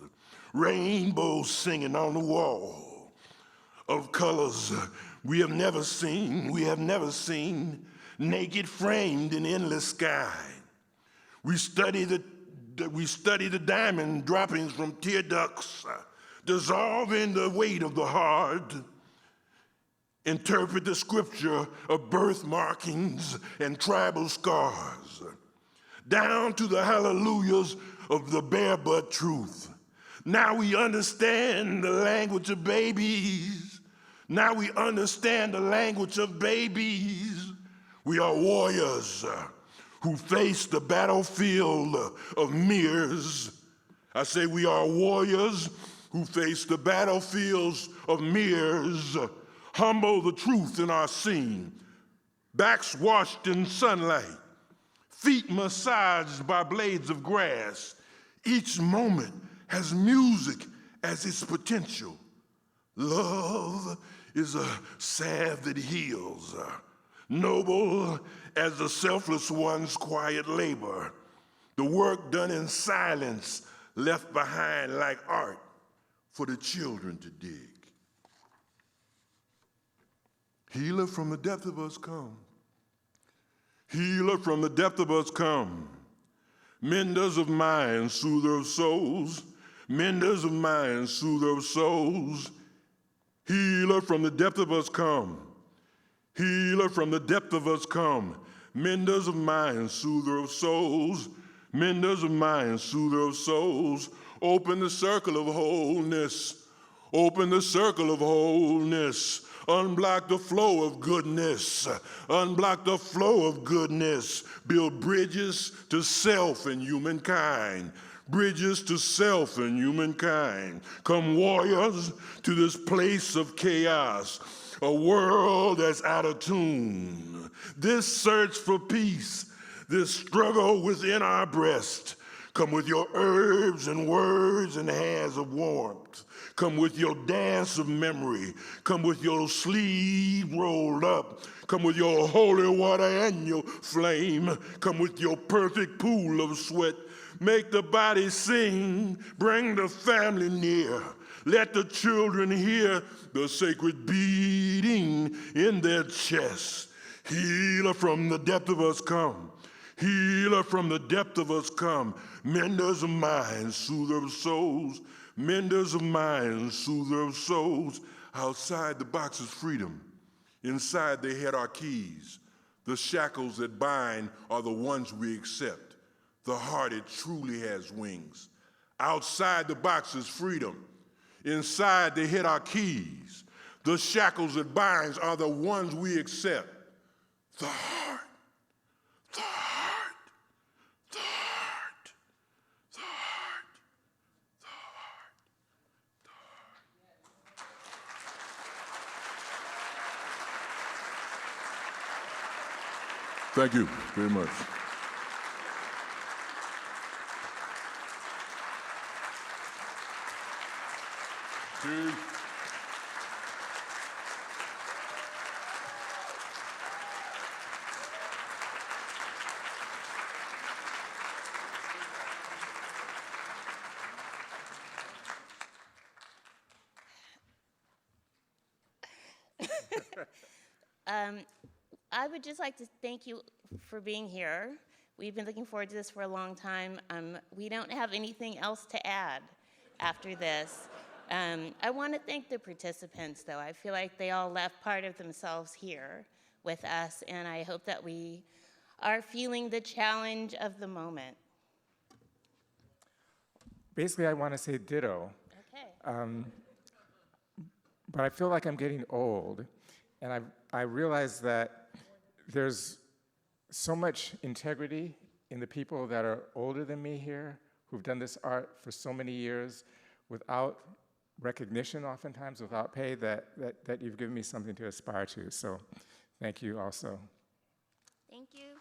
S8: rainbows singing on the wall of colors we have never seen, naked framed in endless sky. We study the diamond droppings from tear ducts, dissolving the weight of the heart. Interpret the scripture of birth markings and tribal scars, down to the hallelujahs of the bare butt truth. Now we understand the language of babies. Now we understand the language of babies. We are warriors who face the battlefield of mirrors. I say we are warriors who face the battlefields of mirrors. Humble the truth in our scene. Backs washed in sunlight. Feet massaged by blades of grass. Each moment has music as its potential. Love is a salve that heals. Noble as the selfless one's quiet labor. The work done in silence, left behind like art for the children to dig. Healer from the depth of us come. Healer from the depth of us come. Menders of minds, soother of souls. Menders of minds, soother of souls. Healer from the depth of us come. Healer from the depth of us come. Menders of minds, soother of souls. Menders of minds, soother of souls. Open the circle of wholeness. Open the circle of wholeness. Unblock the flow of goodness. Unblock the flow of goodness. Build bridges to self and humankind. Bridges to self and humankind. Come warriors to this place of chaos. A world that's out of tune. This search for peace. This struggle within our breast. Come with your herbs and words and hands of warmth. Come with your dance of memory. Come with your sleeve rolled up. Come with your holy water and your flame. Come with your perfect pool of sweat. Make the body sing. Bring the family near. Let the children hear the sacred beating in their chests. Healer from the depth of us come. Healer from the depth of us come. Menders of minds, soother of souls. Menders of minds, soother of souls. Outside the box is freedom. Inside they had our keys. The shackles that bind are the ones we accept. The heart, it truly has wings. Outside the box is freedom. Inside they hid our keys. The shackles that binds are the ones we accept. The heart, the heart, the heart, the heart, the heart, the heart. Thank you very much. Cheers.
S1: I would just like to thank you for being here. We've been looking forward to this for a long time. We don't have anything else to add after this. I want to thank the participants, though. I feel like they all left part of themselves here with us, and I hope that we are feeling the challenge of the moment.
S2: Basically, I want to say ditto.
S1: Okay.
S2: But I feel like I'm getting old, and I realize that there's so much integrity in the people that are older than me here, who've done this art for so many years without recognition, oftentimes without pay, that you've given me something to aspire to. So thank you also.
S1: Thank you.